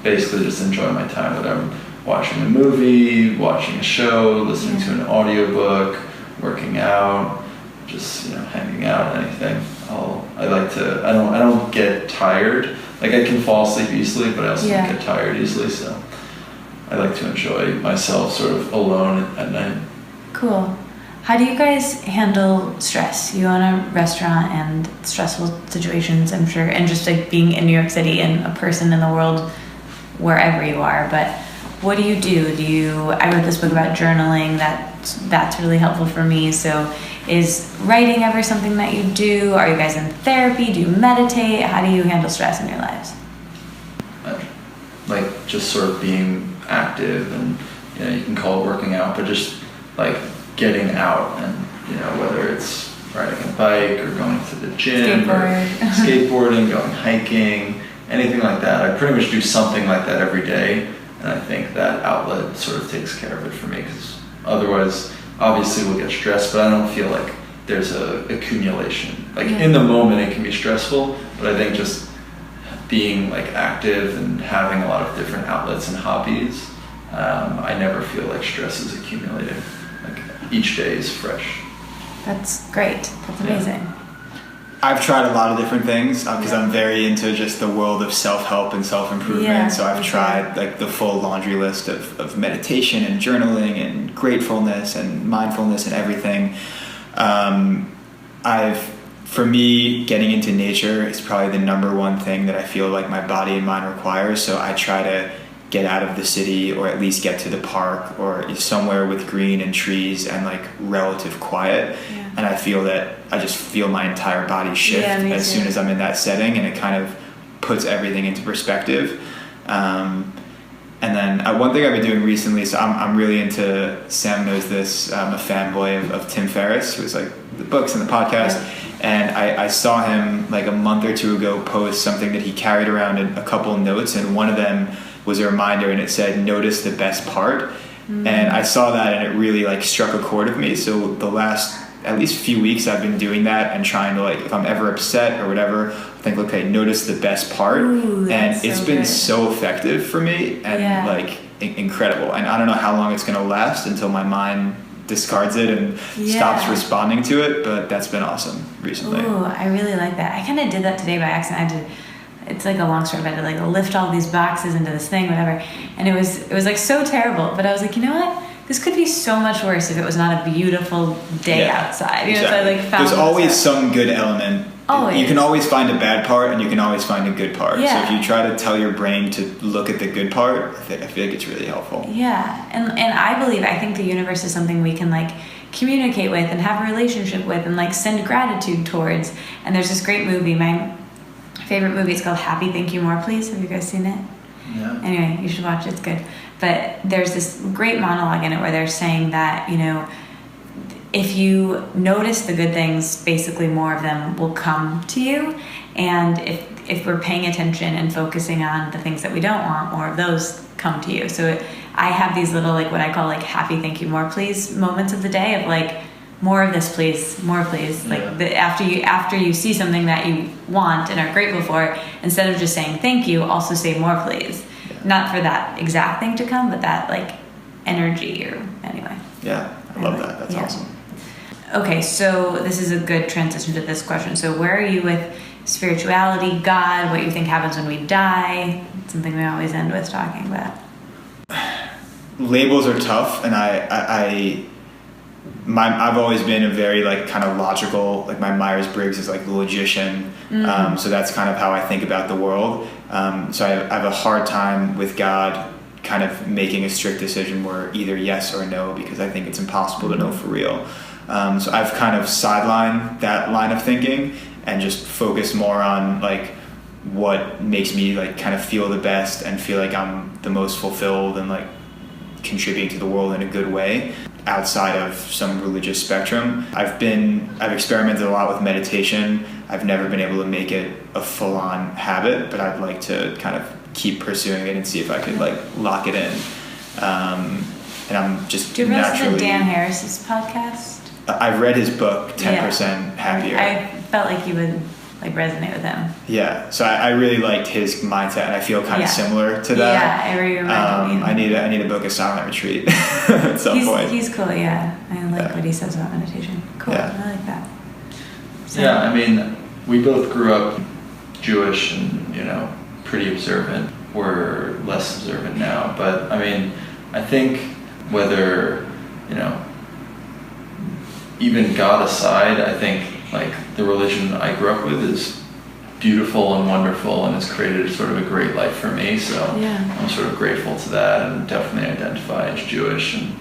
basically just enjoy my time, whether I'm watching a movie, watching a show, listening to an audiobook, working out, just hanging out, anything. I don't get tired. Like I can fall asleep easily, but I also don't get tired easily, so I like to enjoy myself sort of alone at night. Cool. How do you guys handle stress? You own a restaurant and stressful situations, I'm sure, and just like being in New York City and a person in the world wherever you are, but what do? I wrote this book about journaling, that's really helpful for me. So is writing ever something that you do? Are you guys in therapy? Do you meditate? How do you handle stress in your lives? Like just sort of being active, and you can call it working out, but just like getting out, and whether it's riding a bike or going to the gym or skateboarding, going hiking, anything like that. I pretty much do something like that every day, and I think that outlet sort of takes care of it for me, because otherwise obviously we'll get stressed, but I don't feel like there's a accumulation. Like in the moment it can be stressful, but I think just being like active and having a lot of different outlets and hobbies, I never feel like stress is accumulating. Like each day is fresh. That's great. That's amazing. I've tried a lot of different things because I'm very into just the world of self-help and self-improvement. Yeah, so I've tried like the full laundry list of meditation and journaling and gratefulness and mindfulness and everything. For me, getting into nature is probably the number one thing that I feel like my body and mind requires. So I try to get out of the city, or at least get to the park or somewhere with green and trees and like relative quiet. Yeah. And I feel that I just feel my entire body shift as soon as I'm in that setting, and it kind of puts everything into perspective. And then one thing I've been doing recently, so I'm really into, Sam knows this, I'm a fanboy of Tim Ferriss, who's like the books and the podcast. Yeah. And I saw him like a month or two ago post something that he carried around in a couple of notes, and one of them was a reminder, and it said, notice the best part. Mm-hmm. And I saw that, and it really like struck a chord with me. So the last at least few weeks I've been doing that and trying to, like, if I'm ever upset or whatever, I think, okay, notice the best part. Ooh, and it's been so effective for me, and like incredible. And I don't know how long it's going to last until my mind discards it and stops responding to it, but that's been awesome recently. Ooh, I really like that. I kind of did that today by accident. It's like a long story, but I had to like lift all these boxes into this thing, whatever. And it was like so terrible, but I was like, you know what? This could be so much worse if it was not a beautiful day outside. You know, so I like found there's always some good element. Always. You can always find a bad part, and you can always find a good part. Yeah. So if you try to tell your brain to look at the good part, I feel like it's really helpful. Yeah, and I think the universe is something we can like communicate with and have a relationship with and like send gratitude towards. And there's this great movie, my favorite movie, it's called Happy Thank You More Please. Have you guys seen it? Yeah. Anyway, you should watch it, it's good. But there's this great monologue in it where they're saying that, you know, if you notice the good things, basically more of them will come to you. And if we're paying attention and focusing on the things that we don't want, more of those come to you. So I have these little, like, what I call like happy thank you more please moments of the day of like, more of this please, more please. Like after you see something that you want and are grateful for, instead of just saying thank you, also say more please. Not for that exact thing to come, but that like energy or anyway. Yeah, I love that. That's awesome. Okay, so this is a good transition to this question. So where are you with spirituality, God, what you think happens when we die? It's something we always end with talking about. Labels are tough, and I've always been a very like kind of logical, like my Myers-Briggs is like the logician. Mm-hmm. So that's kind of how I think about the world. So I have a hard time with God kind of making a strict decision where either yes or no, because I think it's impossible to know for real. So I've kind of sidelined that line of thinking and just focused more on like what makes me like kind of feel the best and feel like I'm the most fulfilled and like contributing to the world in a good way outside of some religious spectrum. I've experimented a lot with meditation. I've never been able to make it a full-on habit, but I'd like to kind of keep pursuing it and see if I could like lock it in. And I'm just Do you ever listen naturally. to Dan Harris's podcast? I've read his book, 10% Happier. I felt like you would like resonate with him. Yeah, so I really liked his mindset, and I feel kind of similar to that. Yeah, I really remember you. I need to book a silent retreat at some point. He's cool, yeah. I like what he says about meditation. Cool, Yeah. I like that. So, Yeah, I mean, we both grew up Jewish and, you know, pretty observant. We're less observant now, but I mean, I think whether, you know, even God aside, I think like the religion I grew up with is beautiful and wonderful and has created sort of a great life for me. So yeah. I'm sort of grateful to that and definitely identify as Jewish, and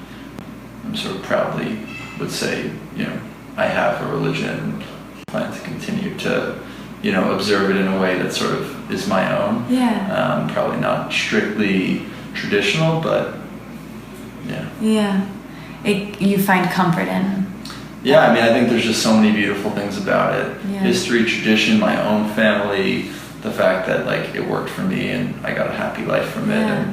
I'm sort of proudly would say, you know, I have a religion and plan to continue to, you know, observe it in a way that sort of is my own. Yeah. Probably not strictly traditional, but yeah. Yeah. You find comfort in. Yeah, I mean, I think there's just so many beautiful things about it. Yeah. History, tradition, my own family, the fact that like it worked for me and I got a happy life from it,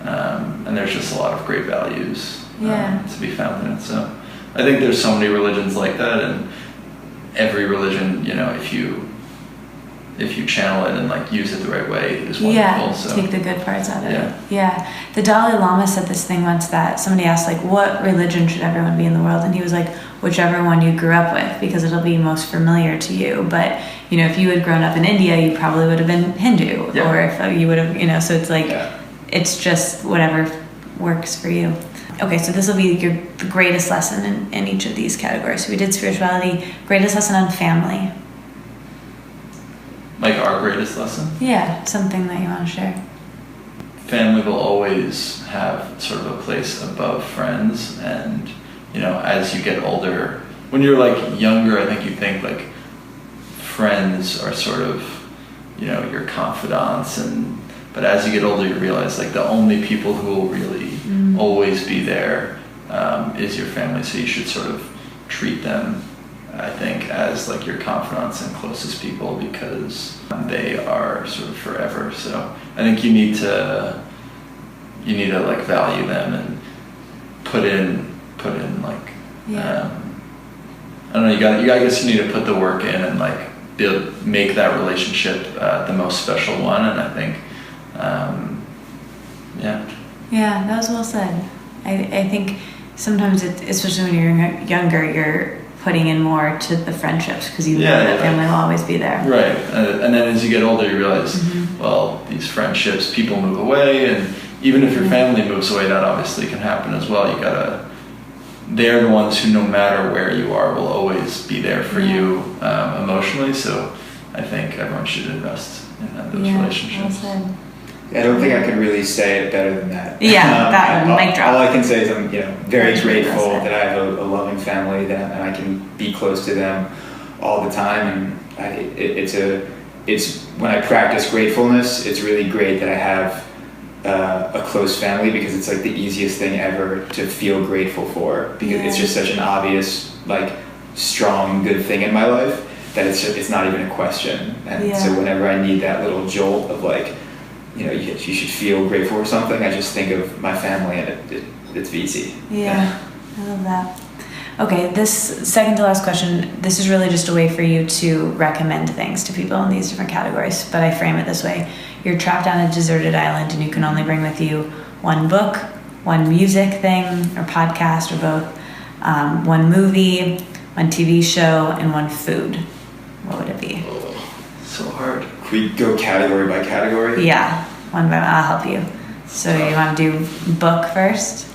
and there's just a lot of great values to be found in it. So I think there's so many religions like that, and every religion, you know, if you channel it and like use it the right way is wonderful. Yeah, so. take the good parts out of it. Yeah. The Dalai Lama said this thing once that somebody asked like, what religion should everyone be in the world? And he was like, whichever one you grew up with, because it'll be most familiar to you. But, you know, if you had grown up in India, you probably would have been Hindu. Yeah. Or if you would have, you know, so it's like, it's just whatever works for you. Okay, so this will be the greatest lesson in each of these categories. So we did spirituality, greatest lesson on family. Like our greatest lesson? Yeah, something that you want to share. Family will always have sort of a place above friends, and, you know, as you get older, when you're like younger, I think you think like friends are sort of, you know, your confidants, but as you get older, you realize like the only people who will really always be there is your family. So you should sort of treat them, I think, as like your confidants and closest people, because they are sort of forever. So I think you need to like value them and put in like I don't know, I guess you need to put the work in and like make that relationship the most special one. And I think Yeah, that was well said. I think sometimes, especially when you're younger, you're putting in more to the friendships because you know that family will always be there. Right. And then as you get older, you realize, well, these friendships, people move away, and even if your family moves away, that obviously can happen as well. They're the ones who, no matter where you are, will always be there for you emotionally. So I think everyone should invest in those relationships. Well said. I don't think I could really say it better than that. Yeah, that one, mic drop. All I can say is I'm, very That's grateful really well that I have a loving family and I can be close to them all the time. And it's when I practice gratefulness, it's really great that I have a close family, because it's like the easiest thing ever to feel grateful for, because it's just such an obvious, like, strong, good thing in my life that it's not even a question. And so whenever I need that little jolt of like, you should feel grateful for something, I just think of my family, and it's easy. Yeah, I love that. Okay, this second to last question, this is really just a way for you to recommend things to people in these different categories, but I frame it this way. You're trapped on a deserted island and you can only bring with you one book, one music thing or podcast or both, one movie, one TV show, and one food. What would it be? So hard. Could we go category by category? Yeah, one by one. I'll help you. So you want to do book first?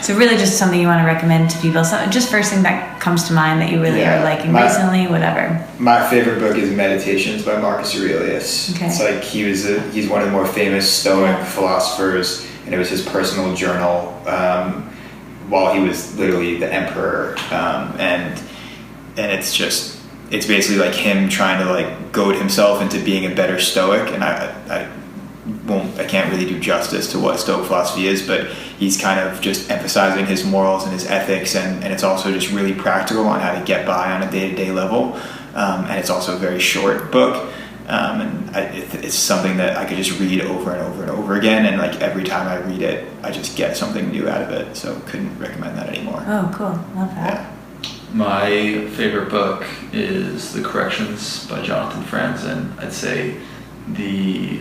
So really just something you want to recommend to people. So just first thing that comes to mind that you really are liking recently, whatever. My favorite book is Meditations by Marcus Aurelius. Okay. It's like he's one of the more famous Stoic philosophers, and it was his personal journal. while he was literally the emperor, and it's basically like him trying to like goad himself into being a better Stoic, and I can't really do justice to what Stoic philosophy is, but he's kind of just emphasizing his morals and his ethics, and it's also just really practical on how to get by on a day-to-day level, and it's also a very short book, and it's something that I could just read over and over and over again, and like every time I read it, I just get something new out of it, so couldn't recommend that anymore. Oh, cool. Love that. Yeah. My favorite book is The Corrections by Jonathan Franzen, and I'd say the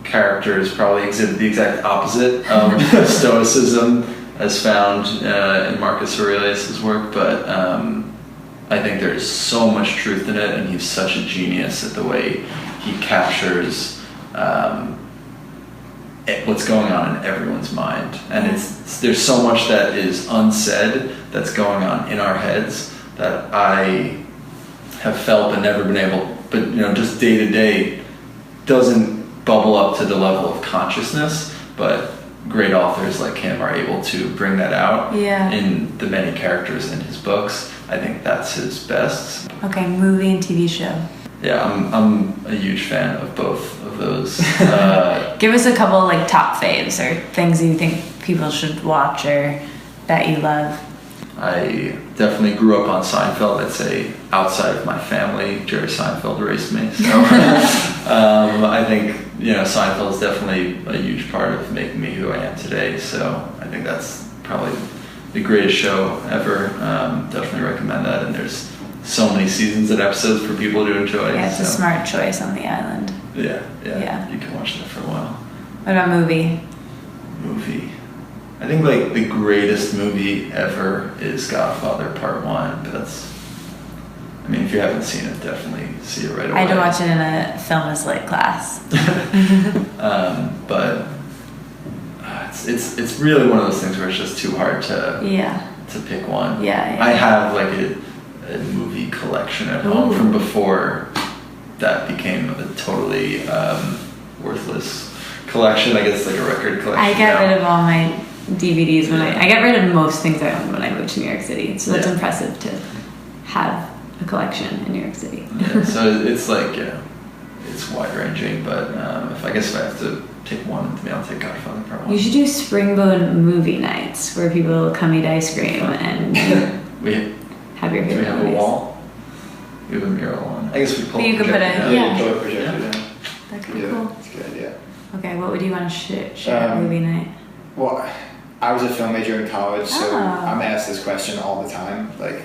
characters probably exhibit the exact opposite of Stoicism as found in Marcus Aurelius' work, but I think there's so much truth in it, and he's such a genius at the way he captures what's going on in everyone's mind, and there's so much that is unsaid that's going on in our heads that I have felt but never been able, but just day to day doesn't bubble up to the level of consciousness, but great authors like him are able to bring that out in the many characters in his books. I think that's his best. Okay, movie and TV show. Yeah, I'm a huge fan of both of those. Give us a couple like top faves or things that you think people should watch or that you love. I definitely grew up on Seinfeld. I'd say outside of my family, Jerry Seinfeld raised me. So I think Seinfeld is definitely a huge part of making me who I am today. So I think that's probably the greatest show ever. Definitely recommend that. And there's so many seasons and episodes for people to enjoy. Yeah, it's a smart choice on the island. Yeah. You can watch that for a while. What about movie? I think like the greatest movie ever is Godfather Part 1, but if you haven't seen it, definitely see it right away. I had to watch it in a film as lit class. But it's really one of those things where it's just too hard to pick one. Yeah. I have like a movie collection at home from before that became a totally worthless collection. I guess like a record collection. I got rid of all my DVDs when I got rid of most things I owned when I moved to New York City. So that's impressive to have a collection in New York City. Yeah, so it's like it's wide ranging, but if I have to pick one, I'll take Godfather Part 1. You should do Springbone movie nights where people come eat ice cream and have your favorite movies. Do we have a wall? We have a mural on. I guess we pull. But you could put a Pull a projector down. That could be cool. That's a good idea. Okay, what would you want to share at movie night? Well, I was a film major in college, so I'm asked this question all the time. Like,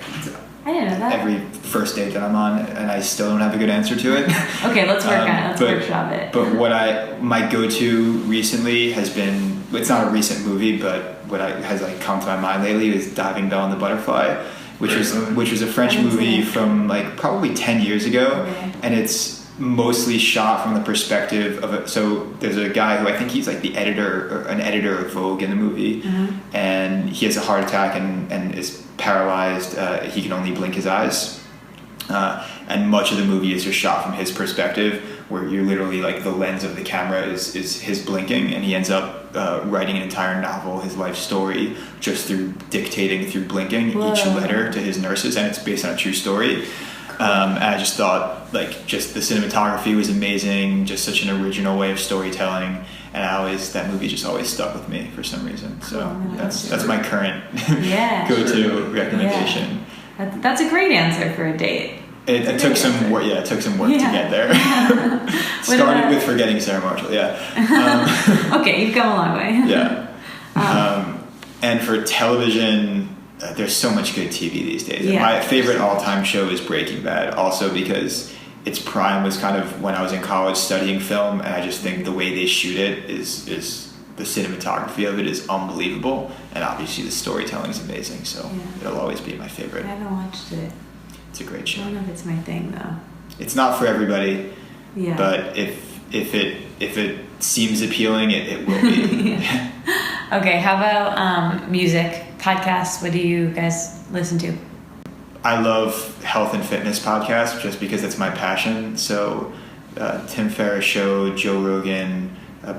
I didn't know that. Every first date that I'm on, and I still don't have a good answer to it. Okay, let's work on it. Let's workshop it. But my go-to recently has been, it's not a recent movie, but what has like come to my mind lately is Diving Bell and the Butterfly, which was a French movie from like probably 10 years ago, and it's mostly shot from the perspective of so there's a guy who I think he's like an editor of Vogue in the movie, and he has a heart attack and is paralyzed. He can only blink his eyes, and much of the movie is just shot from his perspective, where you're literally like the lens of the camera is his blinking, and he ends up writing an entire novel, his life story, just through dictating through blinking each letter to his nurses, and it's based on a true story. And I just thought, like, just the cinematography was amazing, just such an original way of storytelling, and that movie just always stuck with me for some reason. So that's my current go-to recommendation. Yeah. That's a great answer for a date. It took some work. Yeah, it took some work to get there. Started with Forgetting Sarah Marshall. Yeah. Okay, you've come a long way. Yeah. And for television, there's so much good TV these days. Yeah. My favorite all-time show is Breaking Bad, also because its prime was kind of when I was in college studying film, and I just think the way they shoot it is the cinematography of it is unbelievable, and obviously the storytelling is amazing. So it'll always be my favorite. I haven't watched it. It's a great show. I don't know if it's my thing though. It's not for everybody. Yeah. But if it seems appealing, it will be. Okay, how about music, podcasts? What do you guys listen to? I love health and fitness podcasts just because it's my passion. So Tim Ferriss Show, Joe Rogan,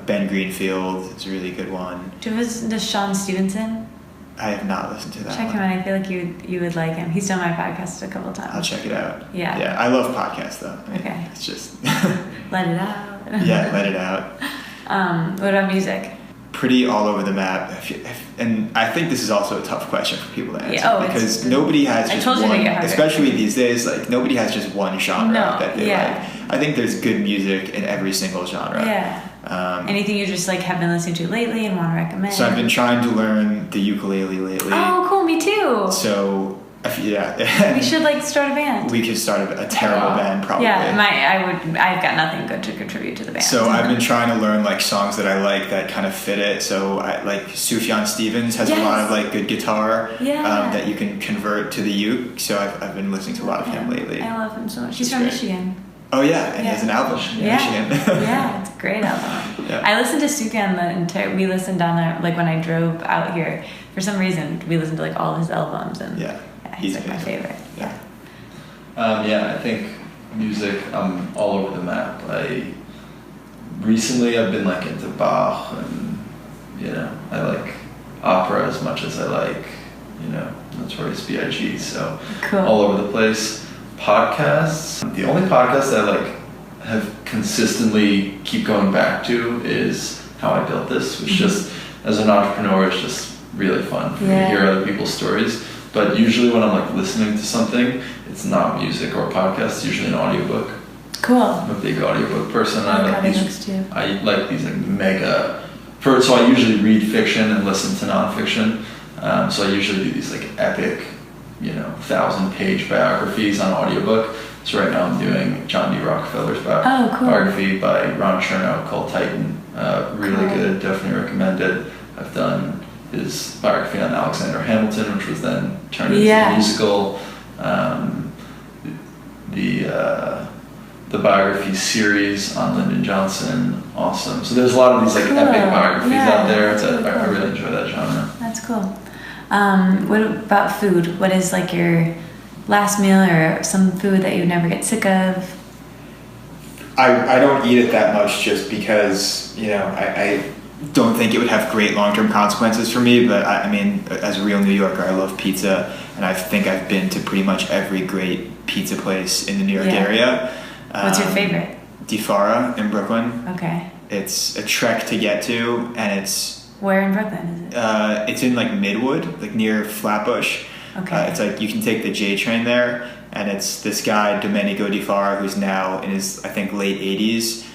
Ben Greenfield is a really good one. Does Sean Stevenson? I have not listened to that Check one. him out. I feel like you would like him. He's done my podcast a couple times. I'll check it out. Yeah. Yeah, I love podcasts though. I mean, Okay. It's just Let it out. yeah, let it out. What about music? Pretty all over the map. And I think this is also a tough question for people to answer Yeah, because nobody has I just told you to one, get harder. especially these days, like nobody has just one genre No, that they yeah. like. I think there's good music in every single genre. Yeah. Anything you just like have been listening to lately and want to recommend? So I've been trying to learn the ukulele lately. Oh, cool! Me too. So yeah, We should like start a band. we could start a terrible band probably. Yeah, I've got nothing good to contribute to the band. So I've been trying to learn like songs that I like that kind of fit it. So I like Sufjan Stevens has a lot of like good guitar that you can convert to the uke. So I've been listening to a lot of him lately. I love him so much. He's It's from great. Michigan. Oh yeah, and he has an album in Michigan. Yeah, it's a great album. Yeah. I listened to Sufjan the entire. We listened on like when I drove out here. For some reason, we listened to like all of his albums, and he's like my favorite. Yeah. I think music. I'm all over the map. Recently I've been like into Bach, and I like opera as much as I like Notorious B.I.G. So Cool. all over the place. Podcasts. The only podcast that I like have consistently keep going back to is How I Built This, which just as an entrepreneur is just really fun for me to hear other people's stories. But usually when I'm like listening to something, it's not music or podcast, it's usually an audiobook. Cool. I'm a big audiobook person. I like these audiobooks too. I like these like mega so I usually read fiction and listen to nonfiction. So I usually do these like epic 1,000-page biographies on audiobook. So right now I'm doing John D. Rockefeller's biography by Ron Chernow called Titan. Really good, definitely recommend it. I've done his biography on Alexander Hamilton, which was then turned into a musical. The biography series on Lyndon Johnson, awesome. So there's a lot of these like epic biographies out there. I really enjoy that genre. That's cool. What about food? What is like your last meal or some food that you never get sick of? I don't eat it that much just because I don't think it would have great long-term consequences for me, but I mean, as a real New Yorker, I love pizza, and I think I've been to pretty much every great pizza place in the New York area. What's your favorite? Di Fara in Brooklyn. Okay. It's a trek to get to, and it's... Where in Brooklyn is it? It's in like Midwood, like near Flatbush. Okay. It's like you can take the J train there, and it's this guy, Domenico Di Fara, who's now in his, I think, late 80s,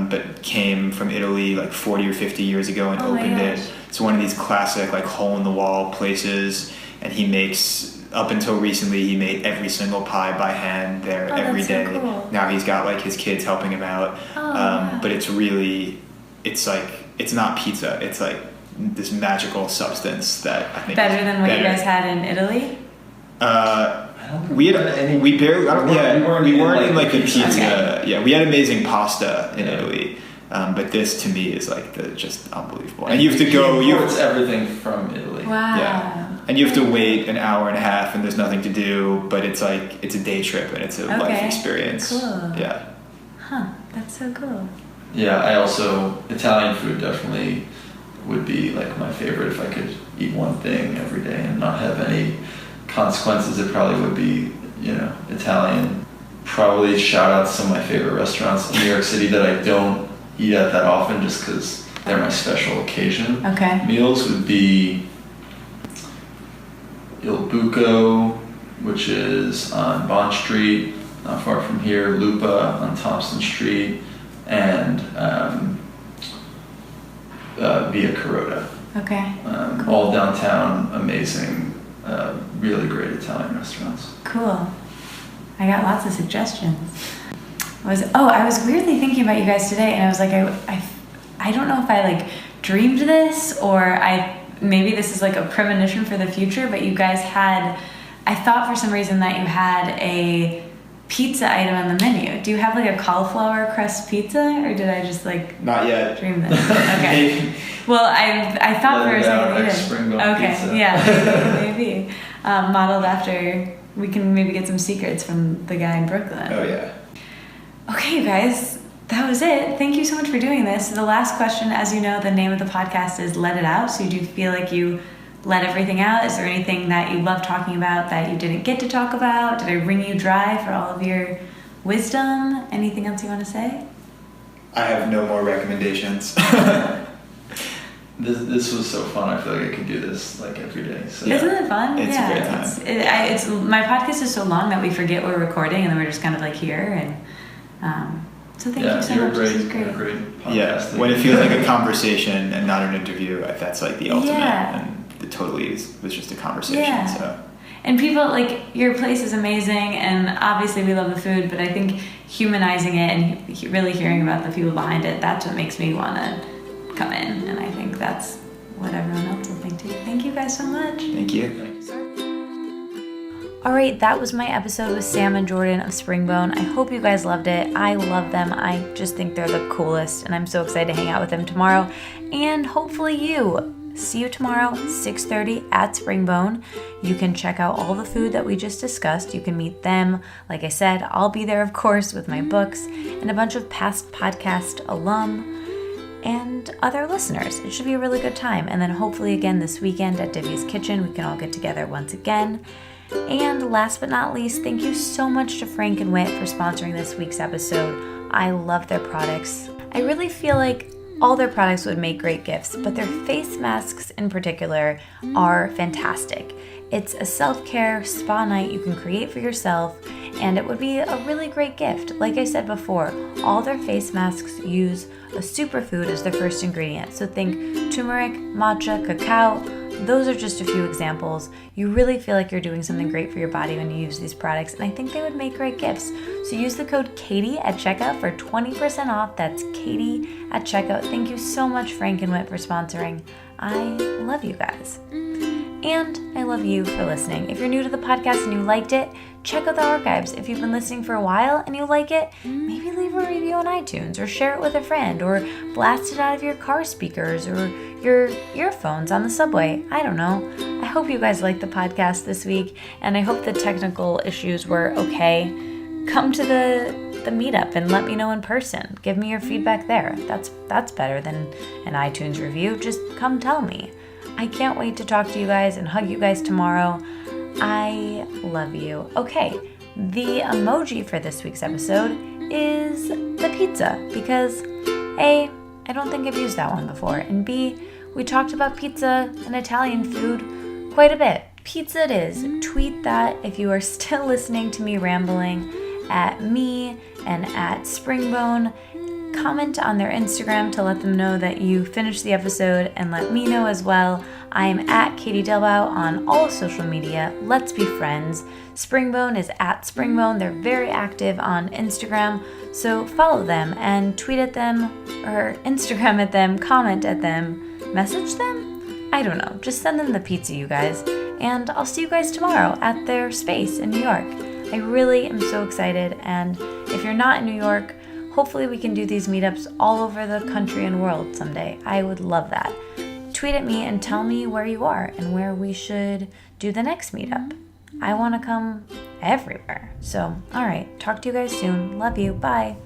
but came from Italy like 40 or 50 years ago and opened it. It's one of these classic like hole-in-the-wall places, and he makes... Up until recently, he made every single pie by hand there every day. So cool. Now he's got like his kids helping him out. But it's really, it's like, it's not pizza. It's like this magical substance that I think better is than what better. you guys had in Italy? We weren't in like the pizza. Okay. Yeah, we had amazing pasta in Italy. But this to me is like just unbelievable. And you have to go. It's everything from Italy. Wow. Yeah. And you have to wait an hour and a half, and there's nothing to do. But it's like it's a day trip, and it's a life experience. Cool. Yeah. Huh. That's so cool. Yeah, I also Italian food definitely would be like my favorite if I could eat one thing every day and not have any consequences. It probably would be Italian. Probably shout out to some of my favorite restaurants in New York City that I don't eat at that often just because they're my special occasion. Okay. Meals would be Il Buco, which is on Bond Street, not far from here, Lupa on Thompson Street, and Via Carota. Okay. Cool. All downtown, amazing, really great Italian restaurants. Cool. I got lots of suggestions. I was weirdly thinking about you guys today, and I was like, I don't know if I like dreamed this or maybe this is like a premonition for the future, but you guys I thought for some reason that you had a pizza item on the menu. Do you have like a cauliflower crust pizza, or did I just like not yet dream this? Okay. Well, I thought for a second you did. Springbone pizza. Yeah, maybe. Modeled after, we can maybe get some secrets from the guy in Brooklyn. Oh yeah. Okay, you guys, that was it. Thank you so much for doing this. The last question, as you know, the name of the podcast is Let It Out, so you do feel like you let everything out? Is there anything that you love talking about that you didn't get to talk about? Did I wring you dry for all of your wisdom? Anything else you want to say? I have no more recommendations. This was so fun. I feel like I could do this like every day. So. Isn't it fun? It's a great time. It's my podcast is so long that we forget we're recording, and then we're just kind of like here. And so thank you so much. This is great. You're a great podcast. Yeah, when it feels like a conversation and not an interview, that's like the ultimate. Yeah. And it totally was just a conversation. Yeah. So. And people, like, your place is amazing, and obviously we love the food, but I think humanizing it and really hearing about the people behind it, that's what makes me want to come in, and I think that's what everyone else will think too. Thank you guys so much. Thank you. All right, that was my episode with Sam and Jordan of Springbone. I hope you guys loved it. I love them. I just think they're the coolest, and I'm so excited to hang out with them tomorrow, and hopefully you. See you tomorrow, 6:30 at Springbone. You can check out all the food that we just discussed. You can meet them. Like I said, I'll be there, of course, with my books and a bunch of past podcast alum and other listeners. It should be a really good time. And then hopefully again this weekend at Divvy's Kitchen, we can all get together once again. And last but not least, thank you so much to Frank and Wit for sponsoring this week's episode. I love their products. I really feel like all their products would make great gifts, but their face masks in particular are fantastic. It's a self-care spa night you can create for yourself, and it would be a really great gift. Like I said before, all their face masks use a superfood as their first ingredient. So think turmeric, matcha, cacao. Those are just a few examples. You really feel like you're doing something great for your body when you use these products, and I think they would make great gifts. So use the code Katie at checkout for 20% off. That's Katie at checkout. Thank you so much, Frank and Wit, for sponsoring. I love you guys. And I love you for listening. If you're new to the podcast and you liked it, check out the archives. If you've been listening for a while and you like it, maybe leave a review on iTunes or share it with a friend or blast it out of your car speakers or your earphones on the subway. I don't know. I hope you guys liked the podcast this week, and I hope the technical issues were okay. Come to the meetup and let me know in person. Give me your feedback there. That's better than an iTunes review. Just come tell me. I can't wait to talk to you guys and hug you guys tomorrow. I love you. Okay, the emoji for this week's episode is the pizza because A, I don't think I've used that one before, and B, we talked about pizza and Italian food quite a bit. Pizza it is. Tweet that if you are still listening to me rambling at me and at Springbone. Comment on their Instagram to let them know that you finished the episode, and let me know as well. I am at Katie Dalebout on all social media. Let's be friends. Springbone is at Springbone. They're very active on Instagram, so follow them and tweet at them or Instagram at them, comment at them, message them? I don't know. Just send them the pizza, you guys. And I'll see you guys tomorrow at their space in New York. I really am so excited, and if you're not in New York, hopefully we can do these meetups all over the country and world someday. I would love that. Tweet at me and tell me where you are and where we should do the next meetup. I want to come everywhere. So, all right. Talk to you guys soon. Love you. Bye.